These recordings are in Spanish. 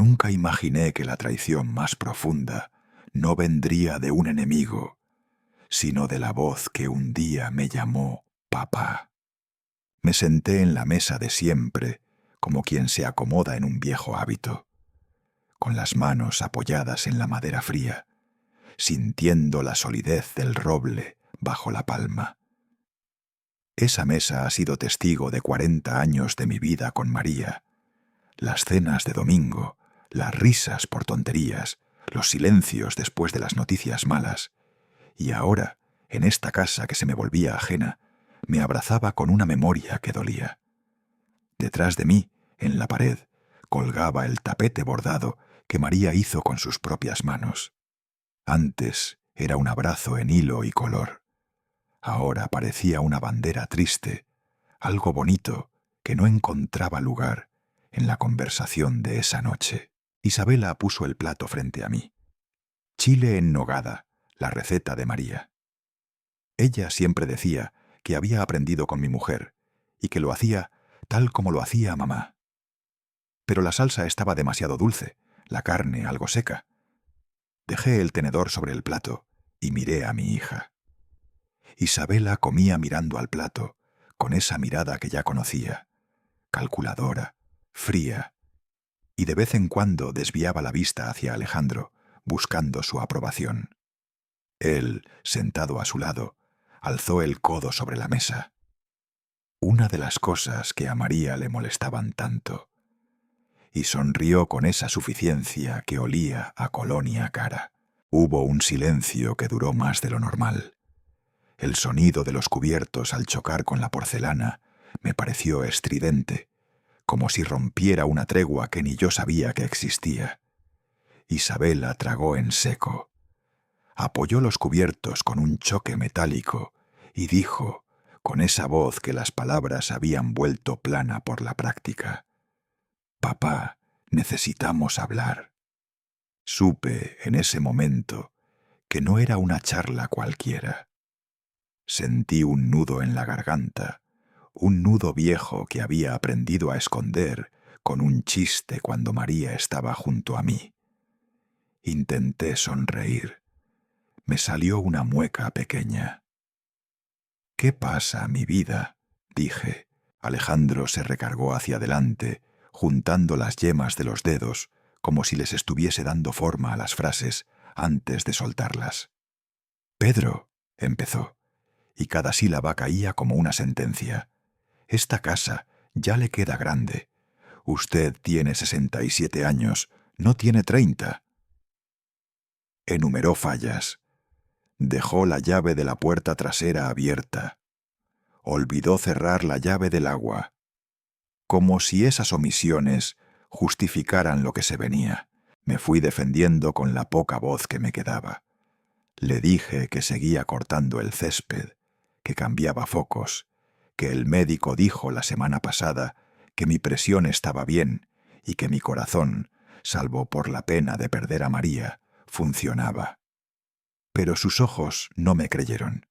nunca imaginé que la traición más profunda no vendría de un enemigo, sino de la voz que un día me llamó papá. Me senté en la mesa de siempre, como quien se acomoda en un viejo hábito, con las manos apoyadas en la madera fría, sintiendo la solidez del roble bajo la palma. Esa mesa ha sido testigo de 40 años de mi vida con María. Las cenas de domingo, las risas por tonterías, los silencios después de las noticias malas. Y ahora, en esta casa que se me volvía ajena, me abrazaba con una memoria que dolía. Detrás de mí, en la pared, colgaba el tapete bordado que María hizo con sus propias manos. Antes era un abrazo en hilo y color. Ahora parecía una bandera triste, algo bonito que no encontraba lugar en la conversación de esa noche. Isabela puso el plato frente a mí. Chile en nogada, la receta de María. Ella siempre decía que había aprendido con mi mujer y que lo hacía tal como lo hacía mamá. Pero la salsa estaba demasiado dulce, la carne algo seca. Dejé el tenedor sobre el plato y miré a mi hija. Isabela comía mirando al plato, con esa mirada que ya conocía, calculadora, fría, y de vez en cuando desviaba la vista hacia Alejandro, buscando su aprobación. Él, sentado a su lado, alzó el codo sobre la mesa. Una de las cosas que a María le molestaban tanto, y sonrió con esa suficiencia que olía a colonia cara. Hubo un silencio que duró más de lo normal. El sonido de los cubiertos al chocar con la porcelana me pareció estridente, como si rompiera una tregua que ni yo sabía que existía. Isabela tragó en seco. Apoyó los cubiertos con un choque metálico y dijo, con esa voz que las palabras habían vuelto plana por la práctica: «Papá, necesitamos hablar». Supe en ese momento que no era una charla cualquiera. Sentí un nudo en la garganta, un nudo viejo que había aprendido a esconder con un chiste cuando María estaba junto a mí. Intenté sonreír. Me salió una mueca pequeña. «¿Qué pasa, mi vida?», dije. Alejandro se recargó hacia adelante, juntando las yemas de los dedos, como si les estuviese dando forma a las frases antes de soltarlas. «Pedro», empezó, y cada sílaba caía como una sentencia. «Esta casa ya le queda grande. Usted tiene 67 años, no tiene 30». Enumeró fallas. Dejó la llave de la puerta trasera abierta. Olvidó cerrar la llave del agua. Como si esas omisiones justificaran lo que se venía. Me fui defendiendo con la poca voz que me quedaba. Le dije que seguía cortando el césped, que cambiaba focos, que el médico dijo la semana pasada que mi presión estaba bien y que mi corazón, salvo por la pena de perder a María, funcionaba. Pero sus ojos no me creyeron.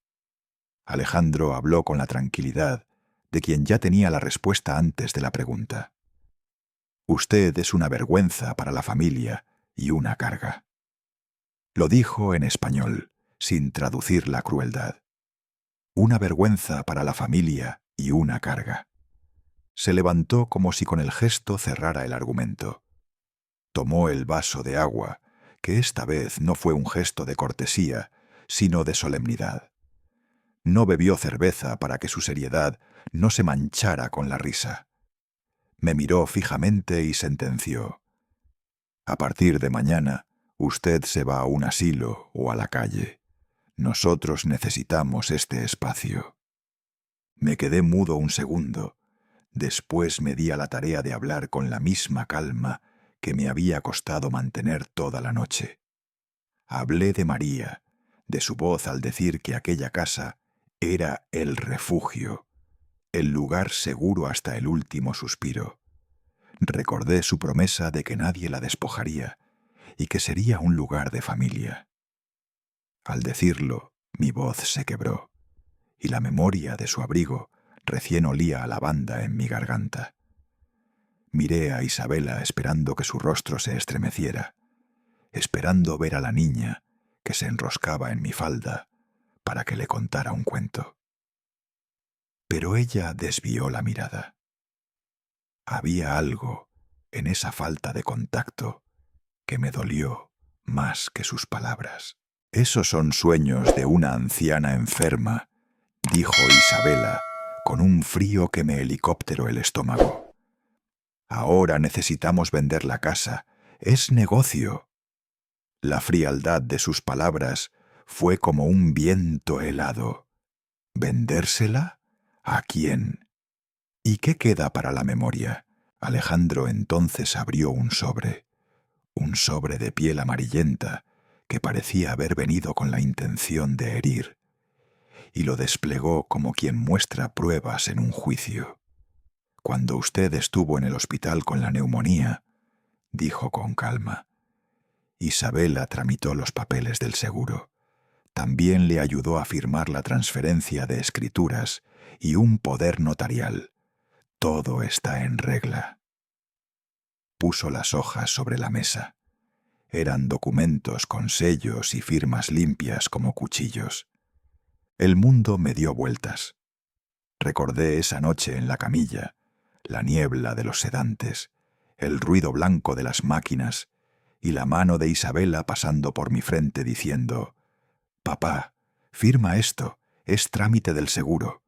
Alejandro habló con la tranquilidad de quien ya tenía la respuesta antes de la pregunta. «Usted es una vergüenza para la familia y una carga». Lo dijo en español, sin traducir la crueldad. «Una vergüenza para la familia y una carga». Se levantó como si con el gesto cerrara el argumento. Tomó el vaso de agua, que esta vez no fue un gesto de cortesía, sino de solemnidad. No bebió cerveza para que su seriedad no se manchara con la risa. Me miró fijamente y sentenció: «A partir de mañana, usted se va a un asilo o a la calle. Nosotros necesitamos este espacio». Me quedé mudo un segundo. Después me di a la tarea de hablar con la misma calma que me había costado mantener toda la noche. Hablé de María, de su voz al decir que aquella casa era el refugio, el lugar seguro hasta el último suspiro. Recordé su promesa de que nadie la despojaría y que sería un lugar de familia. Al decirlo, mi voz se quebró, y la memoria de su abrigo recién olía a lavanda en mi garganta. Miré a Isabela esperando que su rostro se estremeciera, esperando ver a la niña que se enroscaba en mi falda para que le contara un cuento. Pero ella desvió la mirada. Había algo en esa falta de contacto que me dolió más que sus palabras. «Esos son sueños de una anciana enferma», dijo Isabela con un frío que me helicópteró el estómago. «Ahora necesitamos vender la casa. Es negocio». La frialdad de sus palabras fue como un viento helado. ¿Vendérsela? ¿A quién? ¿Y qué queda para la memoria? Alejandro entonces abrió un sobre de piel amarillenta que parecía haber venido con la intención de herir, y lo desplegó como quien muestra pruebas en un juicio. «Cuando usted estuvo en el hospital con la neumonía», dijo con calma, «Isabela tramitó los papeles del seguro. También le ayudó a firmar la transferencia de escrituras y un poder notarial. Todo está en regla». Puso las hojas sobre la mesa. Eran documentos con sellos y firmas limpias como cuchillos. El mundo me dio vueltas. Recordé esa noche en la camilla, la niebla de los sedantes, el ruido blanco de las máquinas y la mano de Isabela pasando por mi frente diciendo: «Papá, firma esto, es trámite del seguro».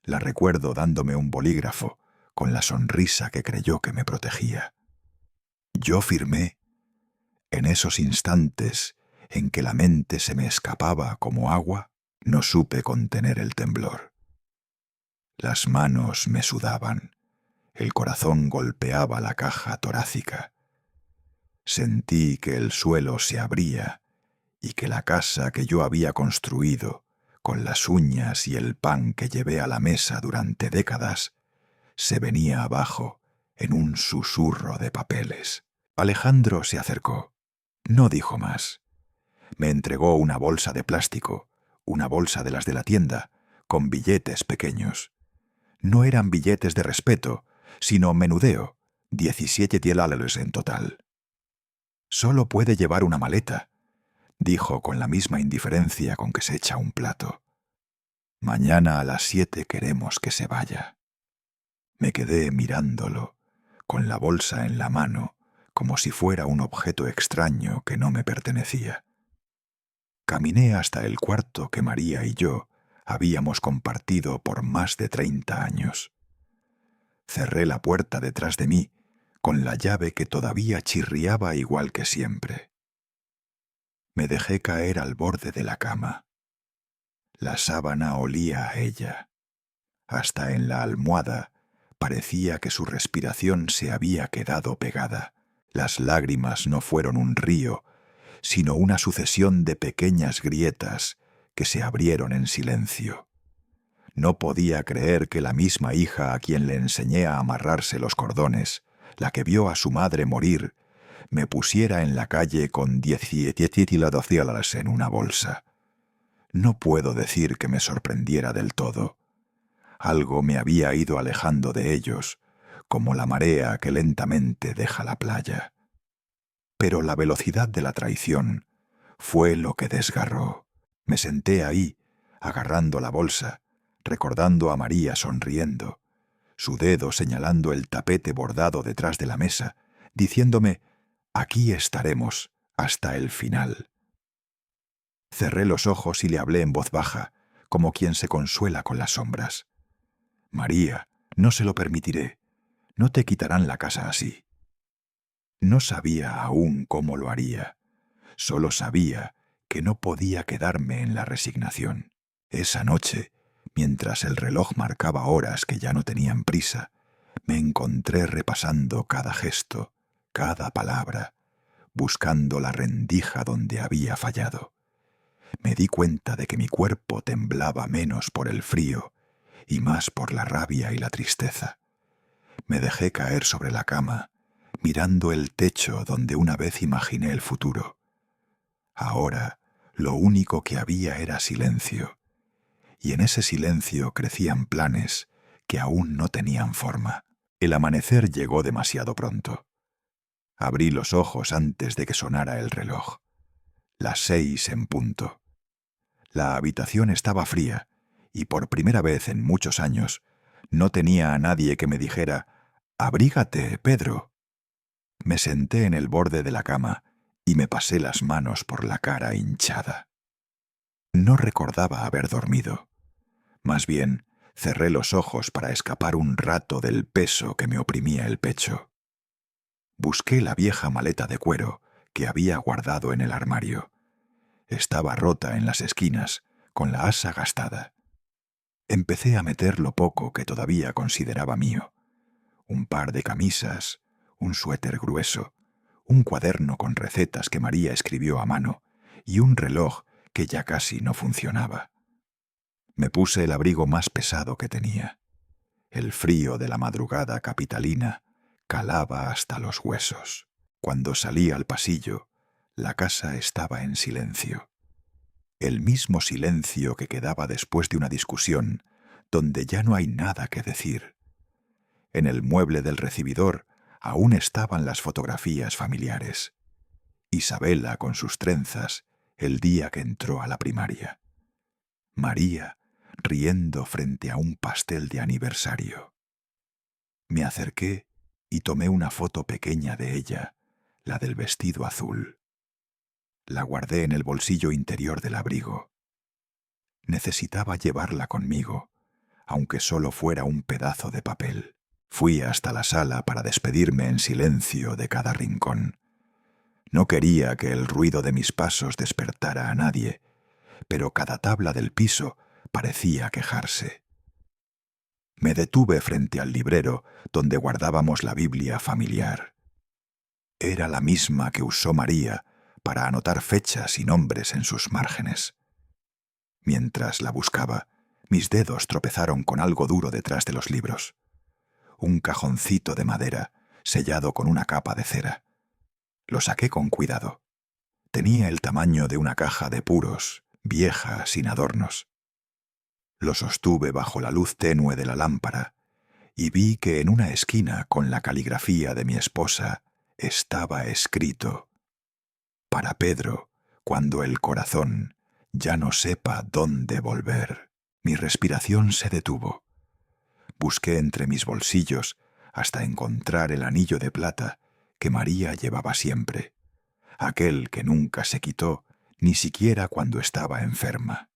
La recuerdo dándome un bolígrafo con la sonrisa que creyó que me protegía. Yo firmé. En esos instantes en que la mente se me escapaba como agua, no supe contener el temblor. Las manos me sudaban, el corazón golpeaba la caja torácica. Sentí que el suelo se abría y que la casa que yo había construido, con las uñas y el pan que llevé a la mesa durante décadas, se venía abajo en un susurro de papeles. Alejandro se acercó. No dijo más. Me entregó una bolsa de plástico, una bolsa de las de la tienda, con billetes pequeños. No eran billetes de respeto, sino menudeo, 17 $17 en total. «Solo puede llevar una maleta», dijo con la misma indiferencia con que se echa un plato. «Mañana a las 7 queremos que se vaya». Me quedé mirándolo, con la bolsa en la mano, como si fuera un objeto extraño que no me pertenecía. Caminé hasta el cuarto que María y yo habíamos compartido por más de 30 años. Cerré la puerta detrás de mí con la llave que todavía chirriaba igual que siempre. Me dejé caer al borde de la cama. La sábana olía a ella. Hasta en la almohada parecía que su respiración se había quedado pegada. Las lágrimas no fueron un río, sino una sucesión de pequeñas grietas que se abrieron en silencio. No podía creer que la misma hija a quien le enseñé a amarrarse los cordones, la que vio a su madre morir, me pusiera en la calle con $17 en una bolsa. No puedo decir que me sorprendiera del todo. Algo me había ido alejando de ellos, como la marea que lentamente deja la playa. Pero la velocidad de la traición fue lo que desgarró. Me senté ahí, agarrando la bolsa, recordando a María sonriendo, su dedo señalando el tapete bordado detrás de la mesa, diciéndome: «Aquí estaremos hasta el final». Cerré los ojos y le hablé en voz baja, como quien se consuela con las sombras. «María, no se lo permitiré. No te quitarán la casa así». No sabía aún cómo lo haría. Solo sabía que no podía quedarme en la resignación. Esa noche, mientras el reloj marcaba horas que ya no tenían prisa, me encontré repasando cada gesto, cada palabra, buscando la rendija donde había fallado. Me di cuenta de que mi cuerpo temblaba menos por el frío y más por la rabia y la tristeza. Me dejé caer sobre la cama, mirando el techo donde una vez imaginé el futuro. Ahora, lo único que había era silencio, y en ese silencio crecían planes que aún no tenían forma. El amanecer llegó demasiado pronto. Abrí los ojos antes de que sonara el reloj. Las 6 en punto. La habitación estaba fría y por primera vez en muchos años no tenía a nadie que me dijera «Abrígate, Pedro». Me senté en el borde de la cama y me pasé las manos por la cara hinchada. No recordaba haber dormido. Más bien, cerré los ojos para escapar un rato del peso que me oprimía el pecho. Busqué la vieja maleta de cuero que había guardado en el armario. Estaba rota en las esquinas, con la asa gastada. Empecé a meter lo poco que todavía consideraba mío. Un par de camisas, un suéter grueso, un cuaderno con recetas que María escribió a mano y un reloj que ya casi no funcionaba. Me puse el abrigo más pesado que tenía. El frío de la madrugada capitalina calaba hasta los huesos. Cuando salí al pasillo, la casa estaba en silencio. El mismo silencio que quedaba después de una discusión, donde ya no hay nada que decir. En el mueble del recibidor aún estaban las fotografías familiares. Isabela con sus trenzas, el día que entró a la primaria. María, riendo frente a un pastel de aniversario. Me acerqué y tomé una foto pequeña de ella, la del vestido azul. La guardé en el bolsillo interior del abrigo. Necesitaba llevarla conmigo, aunque solo fuera un pedazo de papel. Fui hasta la sala para despedirme en silencio de cada rincón. No quería que el ruido de mis pasos despertara a nadie, pero cada tabla del piso parecía quejarse. Me detuve frente al librero donde guardábamos la Biblia familiar. Era la misma que usó María para anotar fechas y nombres en sus márgenes. Mientras la buscaba, mis dedos tropezaron con algo duro detrás de los libros. Un cajoncito de madera sellado con una capa de cera. Lo saqué con cuidado. Tenía el tamaño de una caja de puros, vieja, sin adornos. Lo sostuve bajo la luz tenue de la lámpara y vi que en una esquina con la caligrafía de mi esposa estaba escrito: «Para Pedro, cuando el corazón ya no sepa dónde volver». Mi respiración se detuvo. Busqué entre mis bolsillos hasta encontrar el anillo de plata que María llevaba siempre, aquel que nunca se quitó ni siquiera cuando estaba enferma.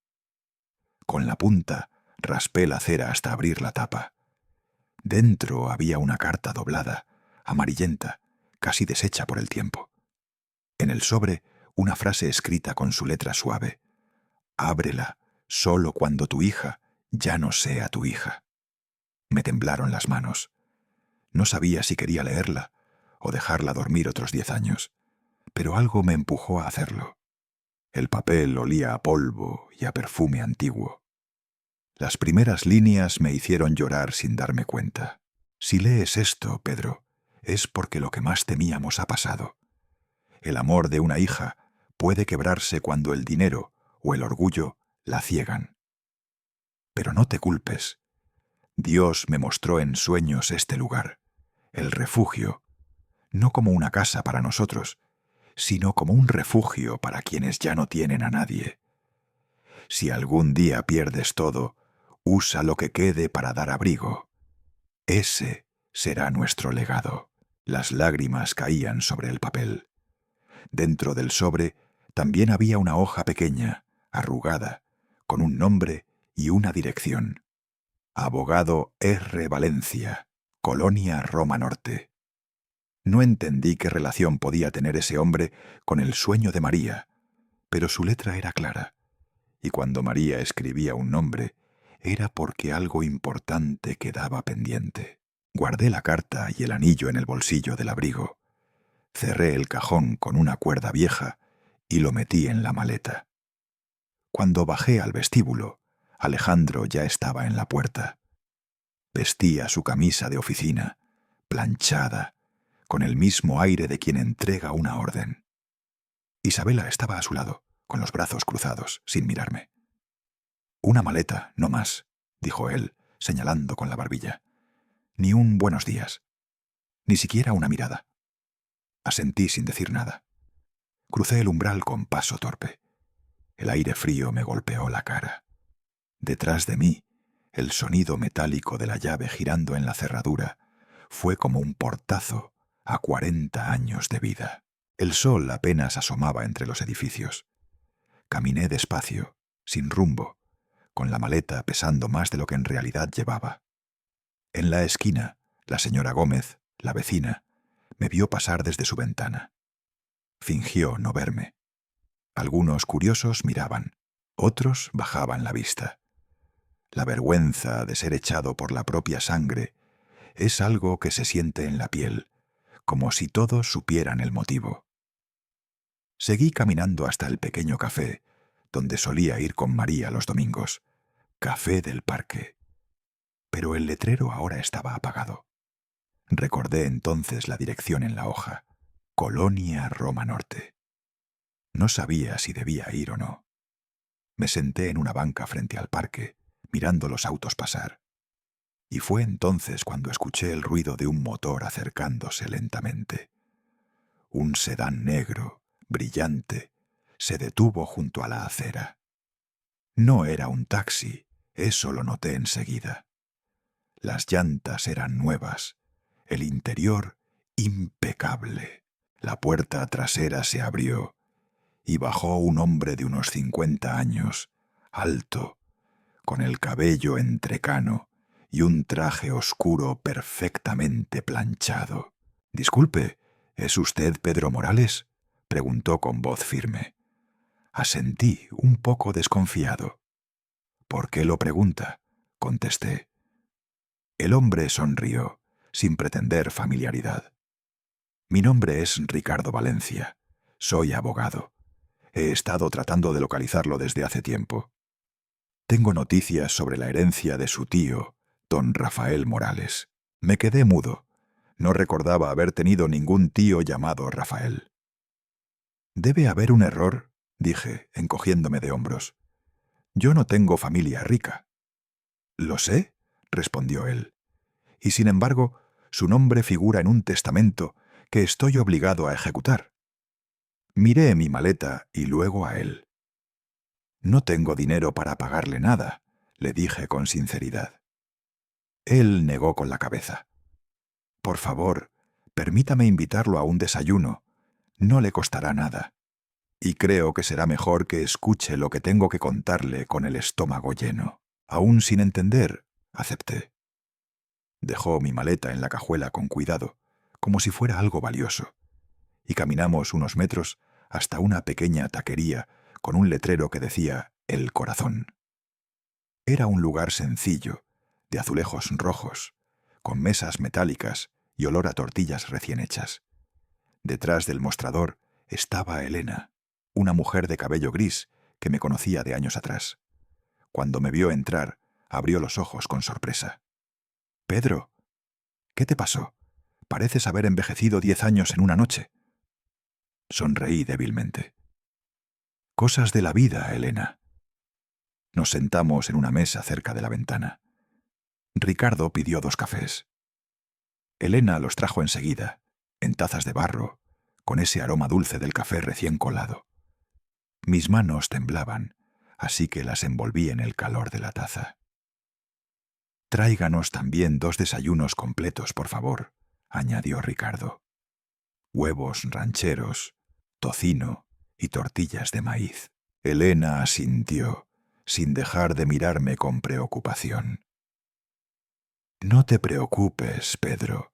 Con la punta raspé la cera hasta abrir la tapa. Dentro había una carta doblada, amarillenta, casi deshecha por el tiempo. En el sobre, una frase escrita con su letra suave: «Ábrela solo cuando tu hija ya no sea tu hija». Me temblaron las manos. No sabía si quería leerla o dejarla dormir otros 10 años, pero algo me empujó a hacerlo. El papel olía a polvo y a perfume antiguo. Las primeras líneas me hicieron llorar sin darme cuenta. Si lees esto, Pedro, es porque lo que más temíamos ha pasado. El amor de una hija puede quebrarse cuando el dinero o el orgullo la ciegan. Pero no te culpes. Dios me mostró en sueños este lugar, el refugio, no como una casa para nosotros, sino como un refugio para quienes ya no tienen a nadie. Si algún día pierdes todo, usa lo que quede para dar abrigo. Ese será nuestro legado. Las lágrimas caían sobre el papel. Dentro del sobre también había una hoja pequeña, arrugada, con un nombre y una dirección. Abogado R. Valencia, Colonia Roma Norte. No entendí qué relación podía tener ese hombre con el sueño de María, pero su letra era clara, y cuando María escribía un nombre, era porque algo importante quedaba pendiente. Guardé la carta y el anillo en el bolsillo del abrigo. Cerré el cajón con una cuerda vieja y lo metí en la maleta. Cuando bajé al vestíbulo, Alejandro ya estaba en la puerta. Vestía su camisa de oficina, planchada, con el mismo aire de quien entrega una orden. Isabela estaba a su lado, con los brazos cruzados, sin mirarme. «Una maleta, no más», dijo él, señalando con la barbilla. Ni un buenos días. Ni siquiera una mirada. Asentí sin decir nada. Crucé el umbral con paso torpe. El aire frío me golpeó la cara. Detrás de mí, el sonido metálico de la llave girando en la cerradura fue como un portazo a 40 años de vida. El sol apenas asomaba entre los edificios. Caminé despacio, sin rumbo, con la maleta pesando más de lo que en realidad llevaba. En la esquina, la señora Gómez, la vecina, me vio pasar desde su ventana. Fingió no verme. Algunos curiosos miraban, otros bajaban la vista. La vergüenza de ser echado por la propia sangre es algo que se siente en la piel, como si todos supieran el motivo. Seguí caminando hasta el pequeño café, donde solía ir con María los domingos. Café del Parque. Pero el letrero ahora estaba apagado. Recordé entonces la dirección en la hoja. Colonia Roma Norte. No sabía si debía ir o no. Me senté en una banca frente al parque, mirando los autos pasar. Y fue entonces cuando escuché el ruido de un motor acercándose lentamente. Un sedán negro, brillante, se detuvo junto a la acera. No era un taxi, eso lo noté enseguida. Las llantas eran nuevas, el interior impecable. La puerta trasera se abrió y bajó un hombre de unos 50 años, alto, con el cabello entrecano y un traje oscuro perfectamente planchado. «Disculpe, ¿es usted Pedro Morales?», preguntó con voz firme. Asentí, un poco desconfiado. «¿Por qué lo pregunta?», contesté. El hombre sonrió, sin pretender familiaridad. «Mi nombre es Ricardo Valencia. Soy abogado. He estado tratando de localizarlo desde hace tiempo. Tengo noticias sobre la herencia de su tío, don Rafael Morales». Me quedé mudo. No recordaba haber tenido ningún tío llamado Rafael. «Debe haber un error», dije, encogiéndome de hombros. «Yo no tengo familia rica». «Lo sé», respondió él. «Y sin embargo, su nombre figura en un testamento que estoy obligado a ejecutar». Miré mi maleta y luego a él. «No tengo dinero para pagarle nada», le dije con sinceridad. Él negó con la cabeza. «Por favor, permítame invitarlo a un desayuno. No le costará nada. Y creo que será mejor que escuche lo que tengo que contarle con el estómago lleno». Aún sin entender, acepté. Dejó mi maleta en la cajuela con cuidado, como si fuera algo valioso, y caminamos unos metros hasta una pequeña taquería con un letrero que decía «El Corazón». Era un lugar sencillo, de azulejos rojos, con mesas metálicas y olor a tortillas recién hechas. Detrás del mostrador estaba Elena, una mujer de cabello gris que me conocía de años atrás. Cuando me vio entrar, abrió los ojos con sorpresa. «Pedro, ¿qué te pasó? Pareces haber envejecido 10 años en una noche». Sonreí débilmente. «Cosas de la vida, Elena». Nos sentamos en una mesa cerca de la ventana. Ricardo pidió 2 cafés. Elena los trajo enseguida, en tazas de barro, con ese aroma dulce del café recién colado. Mis manos temblaban, así que las envolví en el calor de la taza. «Tráiganos también 2 desayunos completos, por favor», añadió Ricardo. «Huevos rancheros, tocino y tortillas de maíz». Elena asintió, sin dejar de mirarme con preocupación. «No te preocupes, Pedro.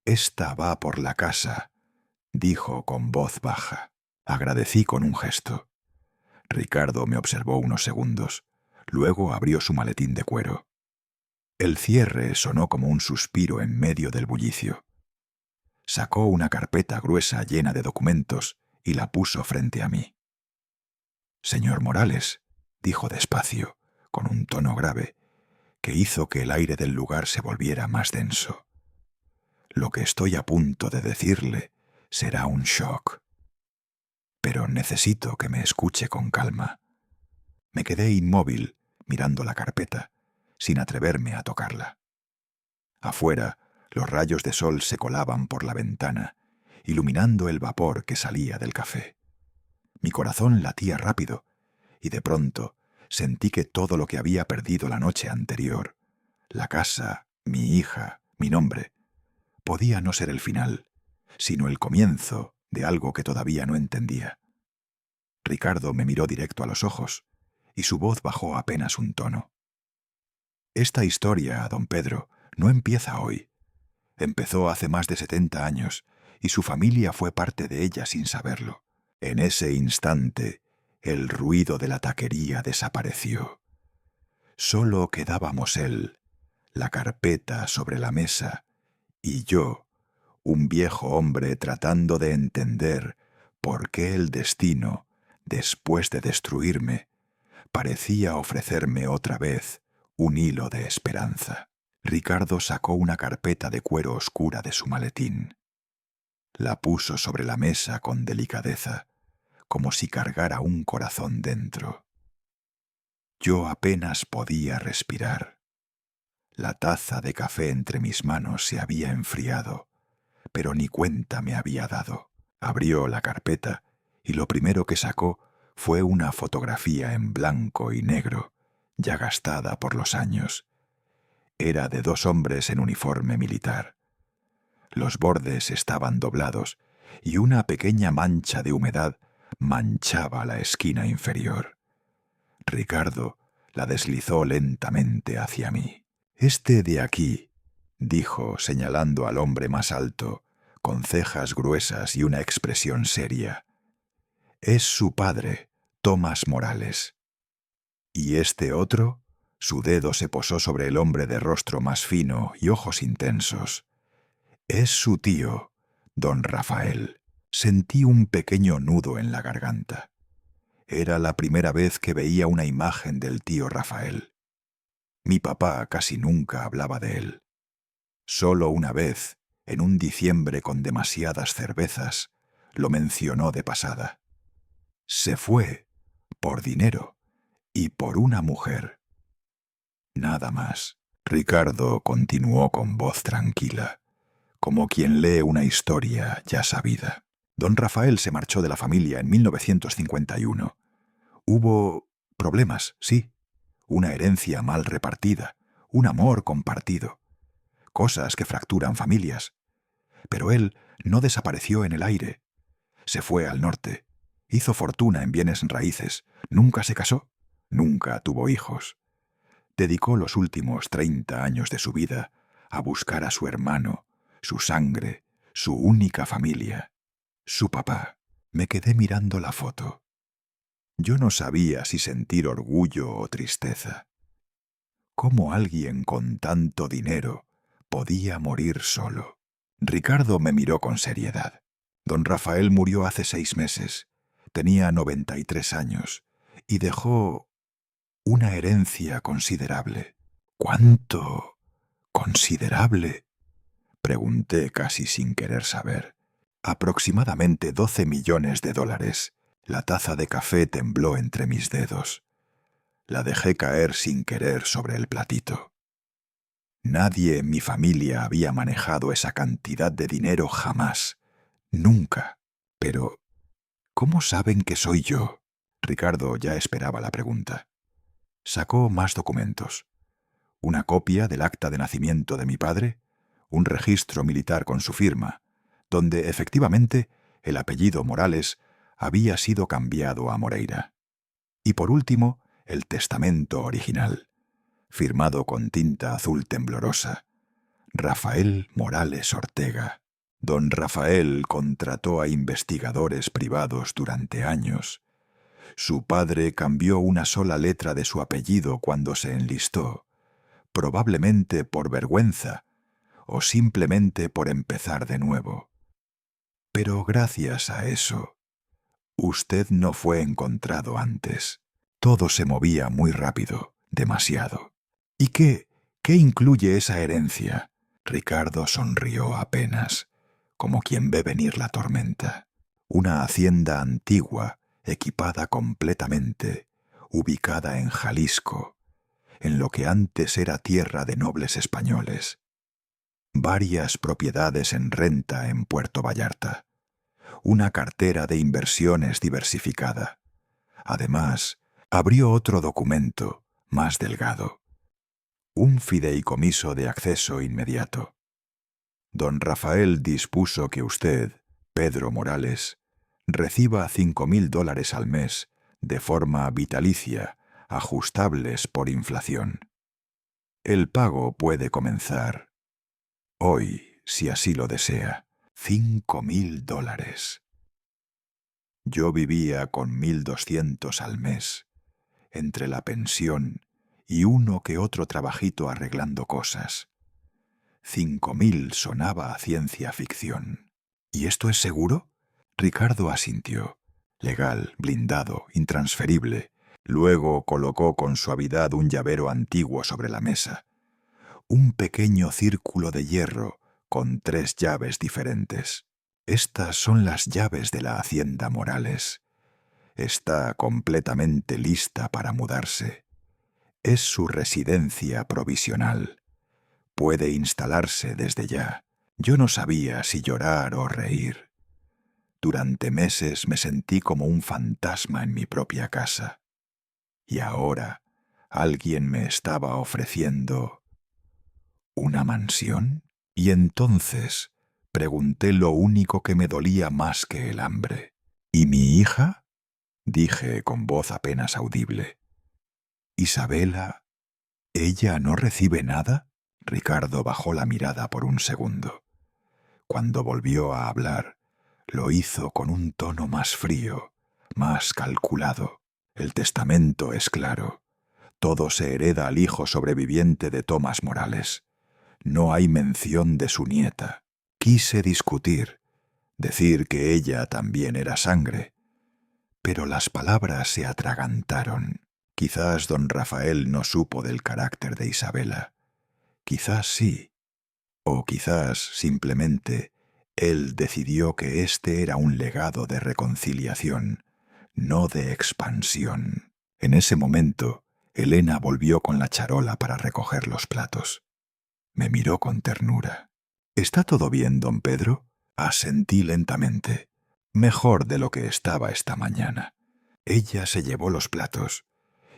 Esta va por la casa», dijo con voz baja. Agradecí con un gesto. Ricardo me observó unos segundos. Luego abrió su maletín de cuero. El cierre sonó como un suspiro en medio del bullicio. Sacó una carpeta gruesa llena de documentos y la puso frente a mí. «Señor Morales», dijo despacio, con un tono grave, que hizo que el aire del lugar se volviera más denso. «Lo que estoy a punto de decirle será un shock. Pero necesito que me escuche con calma». Me quedé inmóvil, mirando la carpeta, sin atreverme a tocarla. Afuera, Los rayos de sol se colaban por la ventana, iluminando el vapor que salía del café. Mi corazón latía rápido, y de pronto sentí que todo lo que había perdido la noche anterior, la casa, mi hija, mi nombre, podía no ser el final, sino el comienzo de algo que todavía no entendía. Ricardo me miró directo a los ojos, y su voz bajó apenas un tono. Esta historia, don Pedro, no empieza hoy. Empezó hace más de 70 años, y su familia fue parte de ella sin saberlo. En ese instante, el ruido de la taquería desapareció. Solo quedábamos él, la carpeta sobre la mesa, y yo, un viejo hombre tratando de entender por qué el destino, después de destruirme, parecía ofrecerme otra vez un hilo de esperanza. Ricardo sacó una carpeta de cuero oscura de su maletín. La puso sobre la mesa con delicadeza, como si cargara un corazón dentro. Yo apenas podía respirar. La taza de café entre mis manos se había enfriado, pero ni cuenta me había dado. Abrió la carpeta y lo primero que sacó fue una fotografía en blanco y negro, ya gastada por los años. Era de 2 hombres en uniforme militar. Los bordes estaban doblados y una pequeña mancha de humedad manchaba la esquina inferior. Ricardo la deslizó lentamente hacia mí. «Este de aquí», dijo señalando al hombre más alto, con cejas gruesas y una expresión seria, «es su padre, Tomás Morales. ¿Y este otro?» Su dedo se posó sobre el hombre de rostro más fino y ojos intensos. «Es su tío, don Rafael». Sentí un pequeño nudo en la garganta. Era la primera vez que veía una imagen del tío Rafael. Mi papá casi nunca hablaba de él. Solo una vez, en un diciembre con demasiadas cervezas, lo mencionó de pasada. Se fue por dinero y por una mujer. Nada más. Ricardo continuó con voz tranquila, como quien lee una historia ya sabida. Don Rafael se marchó de la familia en 1951. Hubo problemas, sí. Una herencia mal repartida, un amor compartido. Cosas que fracturan familias. Pero él no desapareció en el aire. Se fue al norte. Hizo fortuna en bienes raíces. Nunca se casó. Nunca tuvo hijos. Dedicó los últimos 30 años de su vida a buscar a su hermano, su sangre, su única familia, su papá. Me quedé mirando la foto. Yo no sabía si sentir orgullo o tristeza. ¿Cómo alguien con tanto dinero podía morir solo? Ricardo me miró con seriedad. Don Rafael murió hace 6 meses. Tenía 93 años y dejó una herencia considerable. ¿Cuánto considerable?, pregunté casi sin querer saber. Aproximadamente 12 millones de dólares. La taza de café tembló entre mis dedos. La dejé caer sin querer sobre el platito. Nadie en mi familia había manejado esa cantidad de dinero jamás. Nunca. Pero, ¿cómo saben que soy yo? Ricardo ya esperaba la pregunta. Sacó más documentos. Una copia del acta de nacimiento de mi padre, un registro militar con su firma, donde efectivamente el apellido Morales había sido cambiado a Moreira. Y por último, el testamento original, firmado con tinta azul temblorosa. Rafael Morales Ortega. Don Rafael contrató a investigadores privados durante años. Su padre cambió una sola letra de su apellido cuando se enlistó, probablemente por vergüenza o simplemente por empezar de nuevo. Pero gracias a eso, usted no fue encontrado antes. Todo se movía muy rápido, demasiado. ¿Y qué incluye esa herencia? Ricardo sonrió apenas, como quien ve venir la tormenta. Una hacienda antigua, equipada completamente, ubicada en Jalisco, en lo que antes era tierra de nobles españoles. varias propiedades en renta en Puerto Vallarta, una cartera de inversiones diversificada. Además, abrió otro documento, más delgado, un fideicomiso de acceso inmediato. Don Rafael dispuso que usted, Pedro Morales, reciba $5.000 al mes de forma vitalicia, ajustables por inflación. El pago puede comenzar hoy, si así lo desea. $5.000. Yo vivía con 1.200 al mes, entre la pensión y uno que otro trabajito arreglando cosas. 5.000 sonaba a ciencia ficción. ¿Y esto es seguro? Ricardo asintió. Legal, blindado, intransferible. Luego colocó con suavidad un llavero antiguo sobre la mesa. Un pequeño círculo de hierro con 3 llaves diferentes. Estas son las llaves de la hacienda Morales. Está completamente lista para mudarse. Es su residencia provisional. Puede instalarse desde ya. Yo no sabía si llorar o reír. Durante meses me sentí como un fantasma en mi propia casa. Y ahora alguien me estaba ofreciendo ¿una mansión? Y entonces pregunté lo único que me dolía más que el hambre. ¿Y mi hija? Dije con voz apenas audible. Isabela, ¿ella no recibe nada? Ricardo bajó la mirada por un segundo. Cuando volvió a hablar, lo hizo con un tono más frío, más calculado. El testamento es claro. Todo se hereda al hijo sobreviviente de Tomás Morales. No hay mención de su nieta. Quise discutir, decir que ella también era sangre, pero las palabras se atragantaron. Quizás don Rafael no supo del carácter de Isabela. Quizás sí. O quizás, simplemente, él decidió que este era un legado de reconciliación, no de expansión. En ese momento, Elena volvió con la charola para recoger los platos. Me miró con ternura. ¿Está todo bien, don Pedro? Asentí lentamente. Mejor de lo que estaba esta mañana. Ella se llevó los platos,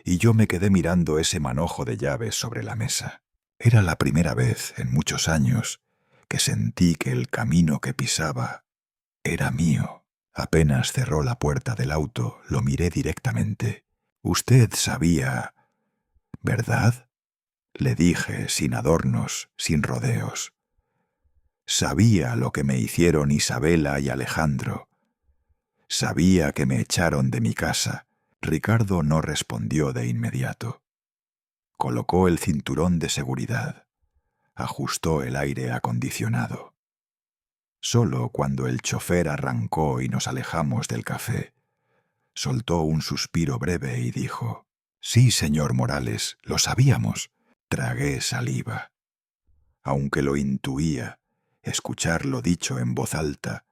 y yo me quedé mirando ese manojo de llaves sobre la mesa. Era la primera vez en muchos años que sentí que el camino que pisaba era mío. Apenas cerró la puerta del auto, lo miré directamente. Usted sabía, ¿verdad? Le dije, sin adornos, sin rodeos. Sabía lo que me hicieron Isabela y Alejandro. Sabía que me echaron de mi casa. Ricardo no respondió de inmediato. Colocó el cinturón de seguridad. Ajustó el aire acondicionado. Solo cuando el chofer arrancó y nos alejamos del café, soltó un suspiro breve y dijo: «Sí, señor Morales, lo sabíamos». Tragué saliva. Aunque lo intuía, escucharlo dicho en voz alta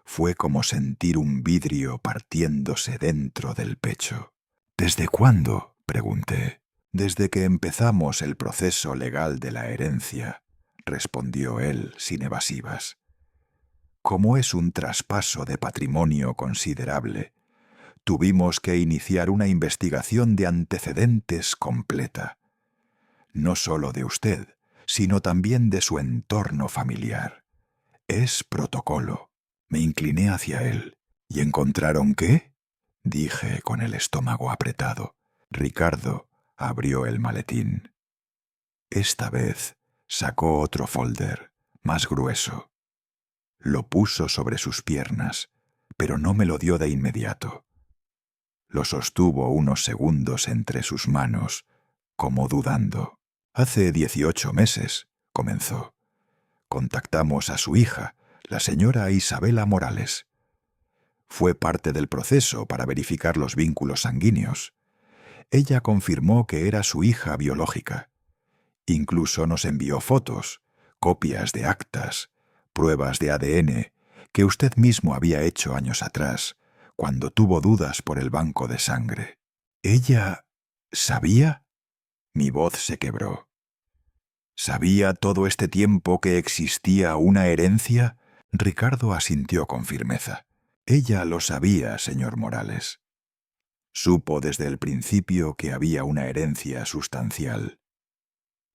fue como sentir un vidrio partiéndose dentro del pecho. «¿Desde cuándo?», pregunté. «Desde que empezamos el proceso legal de la herencia», respondió él sin evasivas. «Como es un traspaso de patrimonio considerable, tuvimos que iniciar una investigación de antecedentes completa. No solo de usted, sino también de su entorno familiar. Es protocolo». Me incliné hacia él. «¿Y encontraron qué?», dije con el estómago apretado. Ricardo abrió el maletín. Esta vez sacó otro folder, más grueso. Lo puso sobre sus piernas, pero no me lo dio de inmediato. Lo sostuvo unos segundos entre sus manos, como dudando. «Hace 18 meses», comenzó, «contactamos a su hija, la señora Isabela Morales. Fue parte del proceso para verificar los vínculos sanguíneos. Ella confirmó que era su hija biológica. Incluso nos envió fotos, copias de actas, pruebas de ADN que usted mismo había hecho años atrás, cuando tuvo dudas por el banco de sangre». «¿Ella sabía?». Mi voz se quebró. ¿Sabía todo este tiempo que existía una herencia? Ricardo asintió con firmeza. Ella lo sabía, señor Morales. Supo desde el principio que había una herencia sustancial.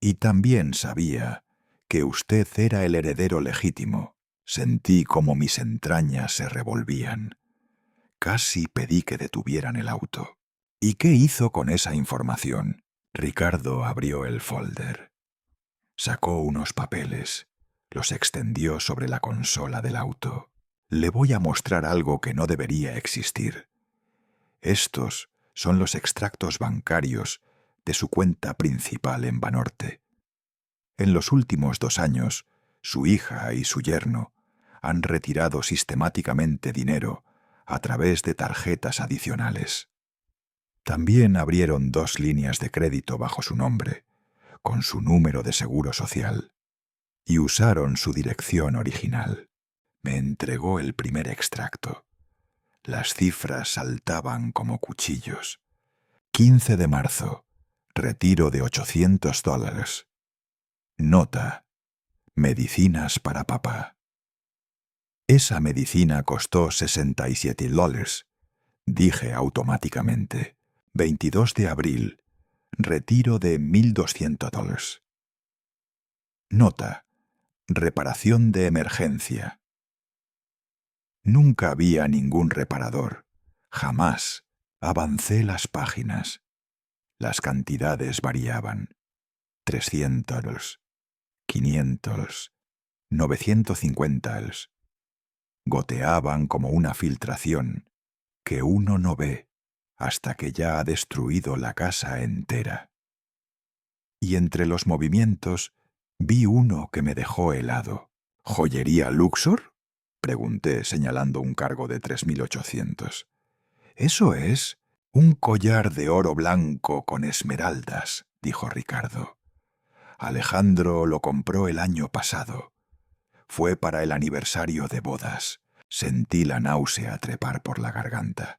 Y también sabía que usted era el heredero legítimo. Sentí como mis entrañas se revolvían. Casi pedí que detuvieran el auto. ¿Y qué hizo con esa información? Ricardo abrió el folder. Sacó unos papeles. Los extendió sobre la consola del auto. Le voy a mostrar algo que no debería existir. Estos son los extractos bancarios de su cuenta principal en Banorte. En los últimos 2 años, su hija y su yerno han retirado sistemáticamente dinero a través de tarjetas adicionales. También abrieron 2 líneas de crédito bajo su nombre, con su número de seguro social, y usaron su dirección original. Me entregó el primer extracto. Las cifras saltaban como cuchillos. 15 de marzo, retiro de $800. Nota: medicinas para papá. Esa medicina costó $67, dije automáticamente. 22 de abril, retiro de $1,200. Nota: reparación de emergencia. Nunca había ningún reparador. Jamás. Avancé las páginas. Las cantidades variaban. 300, 500, 950. Goteaban como una filtración que uno no ve hasta que ya ha destruido la casa entera. Y entre los movimientos vi uno que me dejó helado. ¿Joyería Luxor?, pregunté señalando un cargo de 3.800. Eso es, un collar de oro blanco con esmeraldas, dijo Ricardo. Alejandro lo compró el año pasado. Fue para el aniversario de bodas. Sentí la náusea trepar por la garganta.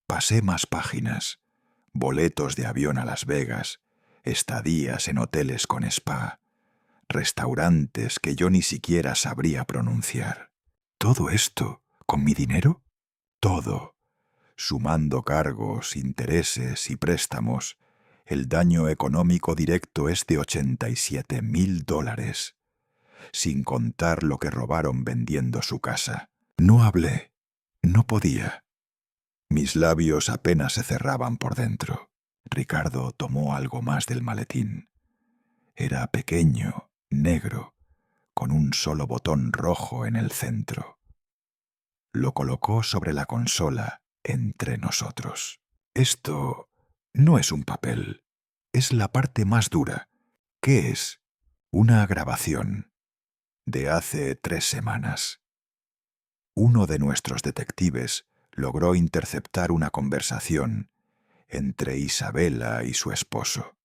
Pasé más páginas. Boletos de avión a Las Vegas, estadías en hoteles con spa, restaurantes que yo ni siquiera sabría pronunciar. ¿Todo esto con mi dinero? Todo. Sumando cargos, intereses y préstamos, el daño económico directo es de $87,000, sin contar lo que robaron vendiendo su casa. No hablé. No podía. Mis labios apenas se cerraban por dentro. Ricardo tomó algo más del maletín. Era pequeño, negro, con un solo botón rojo en el centro. Lo colocó sobre la consola entre nosotros. Esto no es un papel, es la parte más dura. ¿Qué es? Una grabación de hace 3 semanas. Uno de nuestros detectives logró interceptar una conversación entre Isabela y su esposo.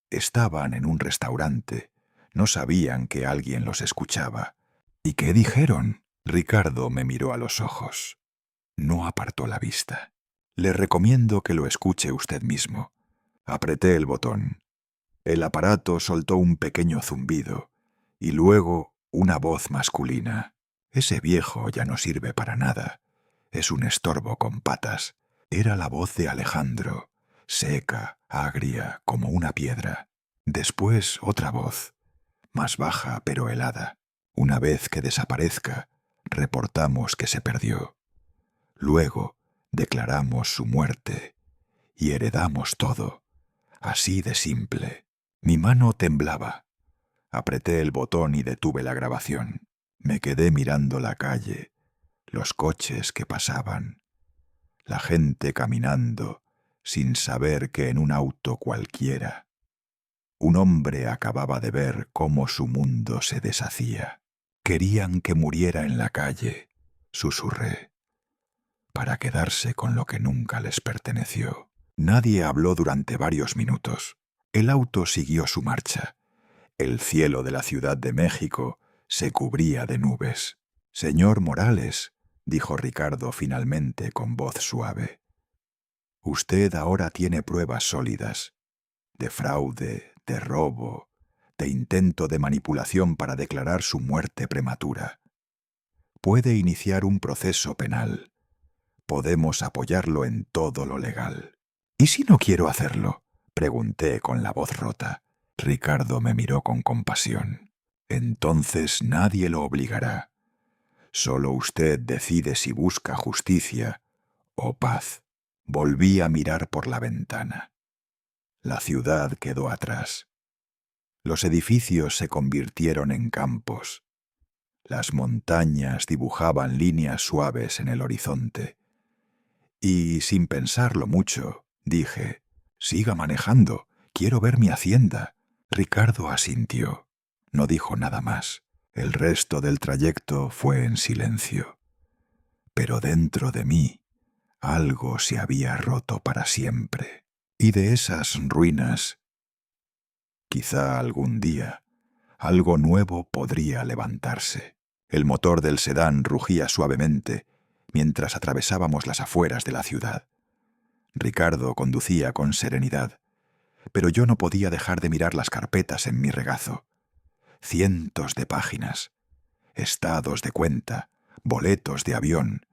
Estaban en un restaurante, no sabían que alguien los escuchaba. ¿Y qué dijeron? Ricardo me miró a los ojos. No apartó la vista. Le recomiendo que lo escuche usted mismo. Apreté el botón. El aparato soltó un pequeño zumbido y luego una voz masculina. Ese viejo ya no sirve para nada. Es un estorbo con patas. Era la voz de Alejandro, seca, agria, como una piedra. Después otra voz, más baja pero helada. Una vez que desaparezca, reportamos que se perdió. Luego declaramos su muerte y heredamos todo. Así de simple. Mi mano temblaba. Apreté el botón y detuve la grabación. Me quedé mirando la calle, los coches que pasaban, la gente caminando sin saber que en un auto cualquiera. Un hombre acababa de ver cómo su mundo se deshacía. Querían que muriera en la calle, susurré, para quedarse con lo que nunca les perteneció. Nadie habló durante varios minutos. El auto siguió su marcha. El cielo de la Ciudad de México se cubría de nubes. «Señor Morales», dijo Ricardo finalmente con voz suave, «usted ahora tiene pruebas sólidas, de fraude, de robo, de intento de manipulación para declarar su muerte prematura. Puede iniciar un proceso penal. Podemos apoyarlo en todo lo legal. ¿Y si no quiero hacerlo?, pregunté con la voz rota. Ricardo me miró con compasión. Entonces nadie lo obligará. Solo usted decide si busca justicia o paz. Volví a mirar por la ventana. La ciudad quedó atrás. Los edificios se convirtieron en campos. Las montañas dibujaban líneas suaves en el horizonte. Y, sin pensarlo mucho, dije: «Siga manejando, quiero ver mi hacienda». Ricardo asintió. No dijo nada más. El resto del trayecto fue en silencio. Pero dentro de mí, algo se había roto para siempre. Y de esas ruinas, quizá algún día, algo nuevo podría levantarse. El motor del sedán rugía suavemente mientras atravesábamos las afueras de la ciudad. Ricardo conducía con serenidad, pero yo no podía dejar de mirar las carpetas en mi regazo. Cientos de páginas, estados de cuenta, boletos de avión,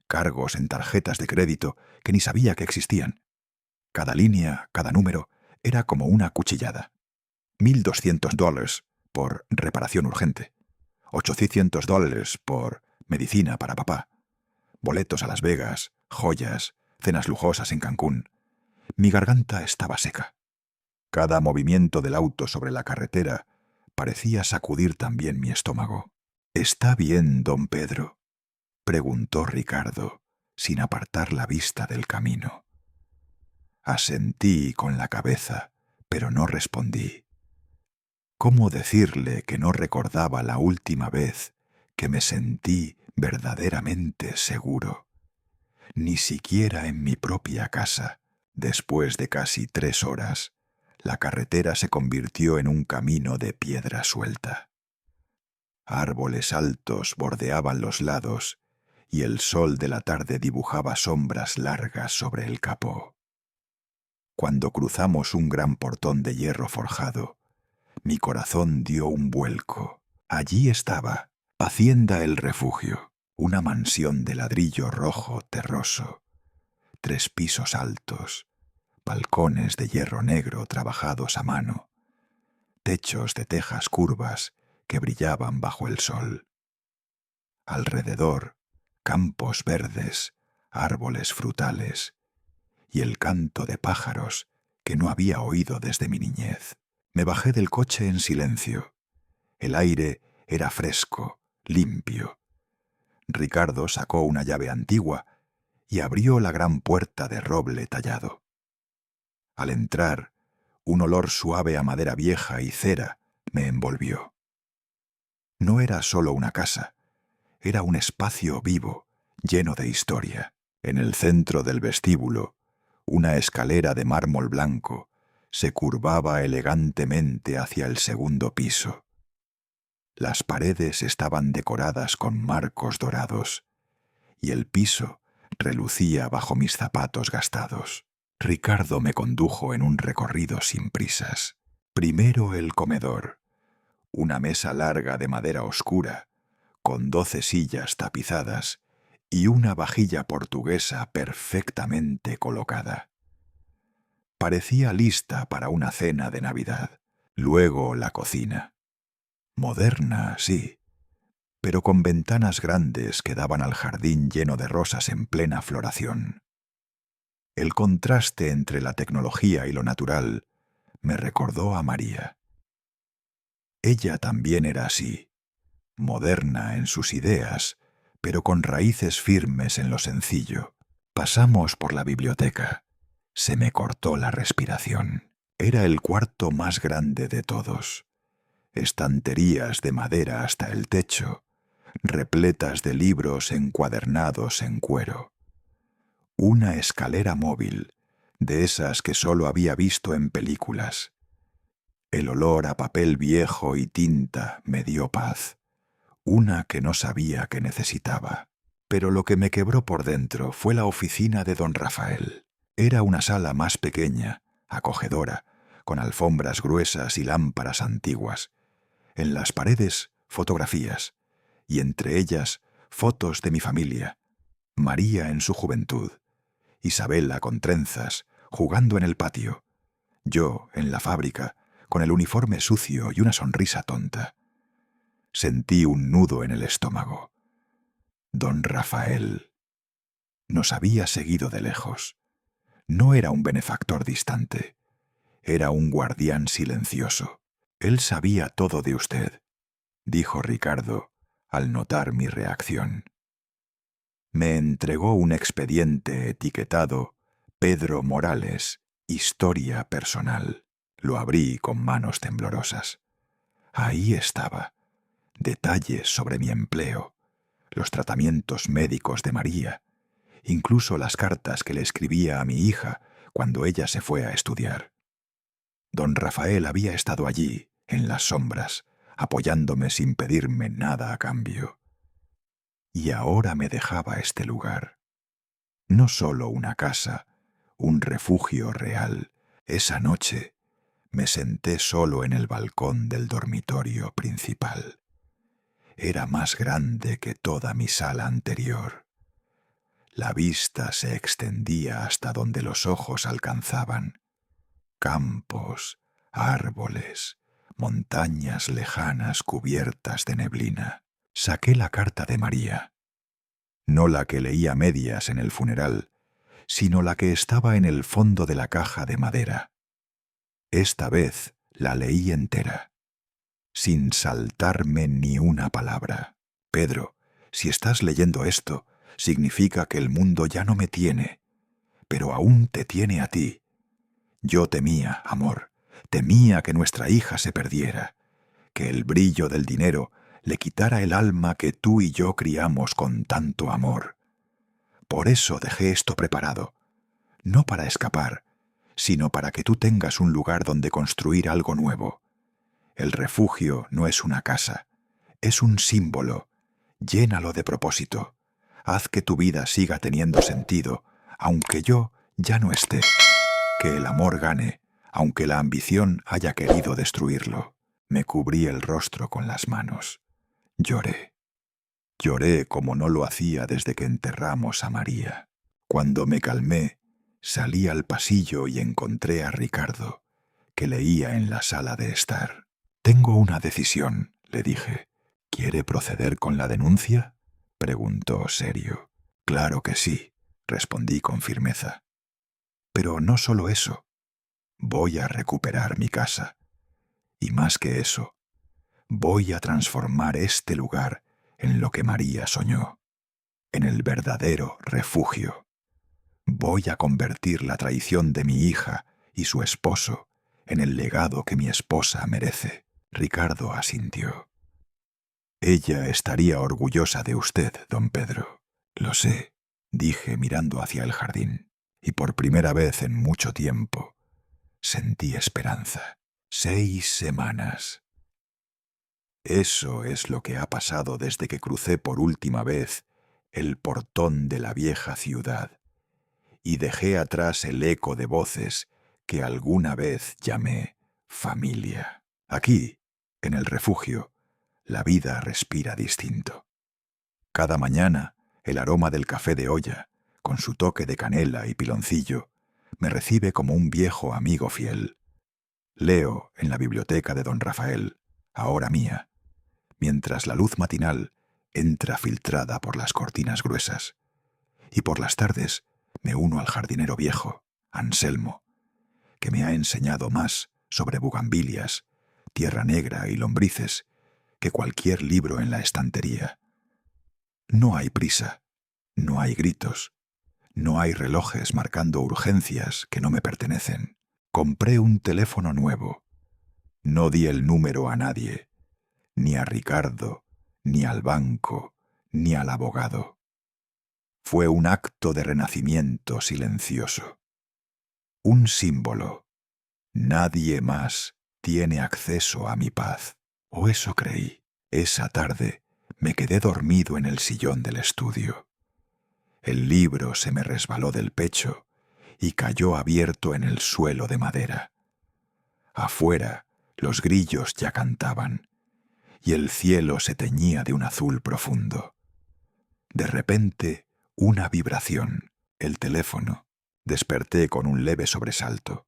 cargos en tarjetas de crédito que ni sabía que existían. Cada línea, cada número, era como una cuchillada. $1.200 por reparación urgente. $800 por medicina para papá. Boletos a Las Vegas, joyas, cenas lujosas en Cancún. Mi garganta estaba seca. Cada movimiento del auto sobre la carretera parecía sacudir también mi estómago. «¿Está bien, don Pedro?», preguntó Ricardo, sin apartar la vista del camino. Asentí con la cabeza, pero no respondí. ¿Cómo decirle que no recordaba la última vez que me sentí verdaderamente seguro? Ni siquiera en mi propia casa, después de casi 3 horas, la carretera se convirtió en un camino de piedra suelta. Árboles altos bordeaban los lados y el sol de la tarde dibujaba sombras largas sobre el capó. Cuando cruzamos un gran portón de hierro forjado, mi corazón dio un vuelco. Allí estaba, Hacienda El Refugio, una mansión de ladrillo rojo terroso, 3 pisos altos, balcones de hierro negro trabajados a mano, techos de tejas curvas que brillaban bajo el sol. Alrededor, campos verdes, árboles frutales y el canto de pájaros que no había oído desde mi niñez. Me bajé del coche en silencio. El aire era fresco, limpio. Ricardo sacó una llave antigua y abrió la gran puerta de roble tallado. Al entrar, un olor suave a madera vieja y cera me envolvió. No era solo una casa, era un espacio vivo, lleno de historia. En el centro del vestíbulo, una escalera de mármol blanco se curvaba elegantemente hacia el segundo piso. Las paredes estaban decoradas con marcos dorados y el piso relucía bajo mis zapatos gastados. Ricardo me condujo en un recorrido sin prisas. Primero el comedor, una mesa larga de madera oscura, con 12 sillas tapizadas y una vajilla portuguesa perfectamente colocada. Parecía lista para una cena de Navidad. Luego la cocina. Moderna, sí, pero con ventanas grandes que daban al jardín lleno de rosas en plena floración. El contraste entre la tecnología y lo natural me recordó a María. Ella también era así, moderna en sus ideas, pero con raíces firmes en lo sencillo. Pasamos por la biblioteca. Se me cortó la respiración. Era el cuarto más grande de todos. Estanterías de madera hasta el techo, repletas de libros encuadernados en cuero. Una escalera móvil, de esas que solo había visto en películas. El olor a papel viejo y tinta me dio paz, una que no sabía que necesitaba. Pero lo que me quebró por dentro fue la oficina de don Rafael. Era una sala más pequeña, acogedora, con alfombras gruesas y lámparas antiguas. En las paredes, fotografías, y entre ellas, fotos de mi familia. María en su juventud, Isabela con trenzas, jugando en el patio, yo en la fábrica, con el uniforme sucio y una sonrisa tonta. Sentí un nudo en el estómago. Don Rafael nos había seguido de lejos. No era un benefactor distante, era un guardián silencioso. Él sabía todo de usted, dijo Ricardo al notar mi reacción. Me entregó un expediente etiquetado Pedro Morales, historia personal. Lo abrí con manos temblorosas. Ahí estaba. Detalles sobre mi empleo, los tratamientos médicos de María, incluso las cartas que le escribía a mi hija cuando ella se fue a estudiar. Don Rafael había estado allí, en las sombras, apoyándome sin pedirme nada a cambio. Y ahora me dejaba este lugar. No solo una casa, un refugio real. Esa noche me senté solo en el balcón del dormitorio principal. Era más grande que toda mi sala anterior. La vista se extendía hasta donde los ojos alcanzaban. Campos, árboles, montañas lejanas cubiertas de neblina. Saqué la carta de María. No la que leí a medias en el funeral, sino la que estaba en el fondo de la caja de madera. Esta vez la leí entera, sin saltarme ni una palabra. Pedro, si estás leyendo esto, significa que el mundo ya no me tiene, pero aún te tiene a ti. Yo temía, amor, temía que nuestra hija se perdiera, que el brillo del dinero le quitara el alma que tú y yo criamos con tanto amor. Por eso dejé esto preparado, no para escapar, sino para que tú tengas un lugar donde construir algo nuevo. El refugio no es una casa, es un símbolo. Llénalo de propósito. Haz que tu vida siga teniendo sentido, aunque yo ya no esté. Que el amor gane, aunque la ambición haya querido destruirlo. Me cubrí el rostro con las manos. Lloré. Lloré como no lo hacía desde que enterramos a María. Cuando me calmé, salí al pasillo y encontré a Ricardo, que leía en la sala de estar. «Tengo una decisión», le dije. «¿Quiere proceder con la denuncia?», preguntó serio. «Claro que sí», respondí con firmeza. «Pero no solo eso. Voy a recuperar mi casa. Y más que eso, voy a transformar este lugar en lo que María soñó, en el verdadero refugio. Voy a convertir la traición de mi hija y su esposo en el legado que mi esposa merece». Ricardo asintió. «Ella estaría orgullosa de usted, don Pedro». «Lo sé», dije mirando hacia el jardín, y por primera vez en mucho tiempo sentí esperanza. 6 semanas. Eso es lo que ha pasado desde que crucé por última vez el portón de la vieja ciudad y dejé atrás el eco de voces que alguna vez llamé familia. Aquí, en el refugio, la vida respira distinto. Cada mañana, el aroma del café de olla, con su toque de canela y piloncillo, me recibe como un viejo amigo fiel. Leo en la biblioteca de don Rafael, ahora mía, mientras la luz matinal entra filtrada por las cortinas gruesas. Y por las tardes me uno al jardinero viejo, Anselmo, que me ha enseñado más sobre bugambilias, tierra negra y lombrices que cualquier libro en la estantería. No hay prisa, no hay gritos, no hay relojes marcando urgencias que no me pertenecen. Compré un teléfono nuevo. No di el número a nadie, ni a Ricardo, ni al banco, ni al abogado. Fue un acto de renacimiento silencioso. Un símbolo. Nadie más tiene acceso a mi paz. O eso creí. Esa tarde me quedé dormido en el sillón del estudio. El libro se me resbaló del pecho y cayó abierto en el suelo de madera. Afuera, los grillos ya cantaban, y el cielo se teñía de un azul profundo. De repente, una vibración. El teléfono. Desperté con un leve sobresalto.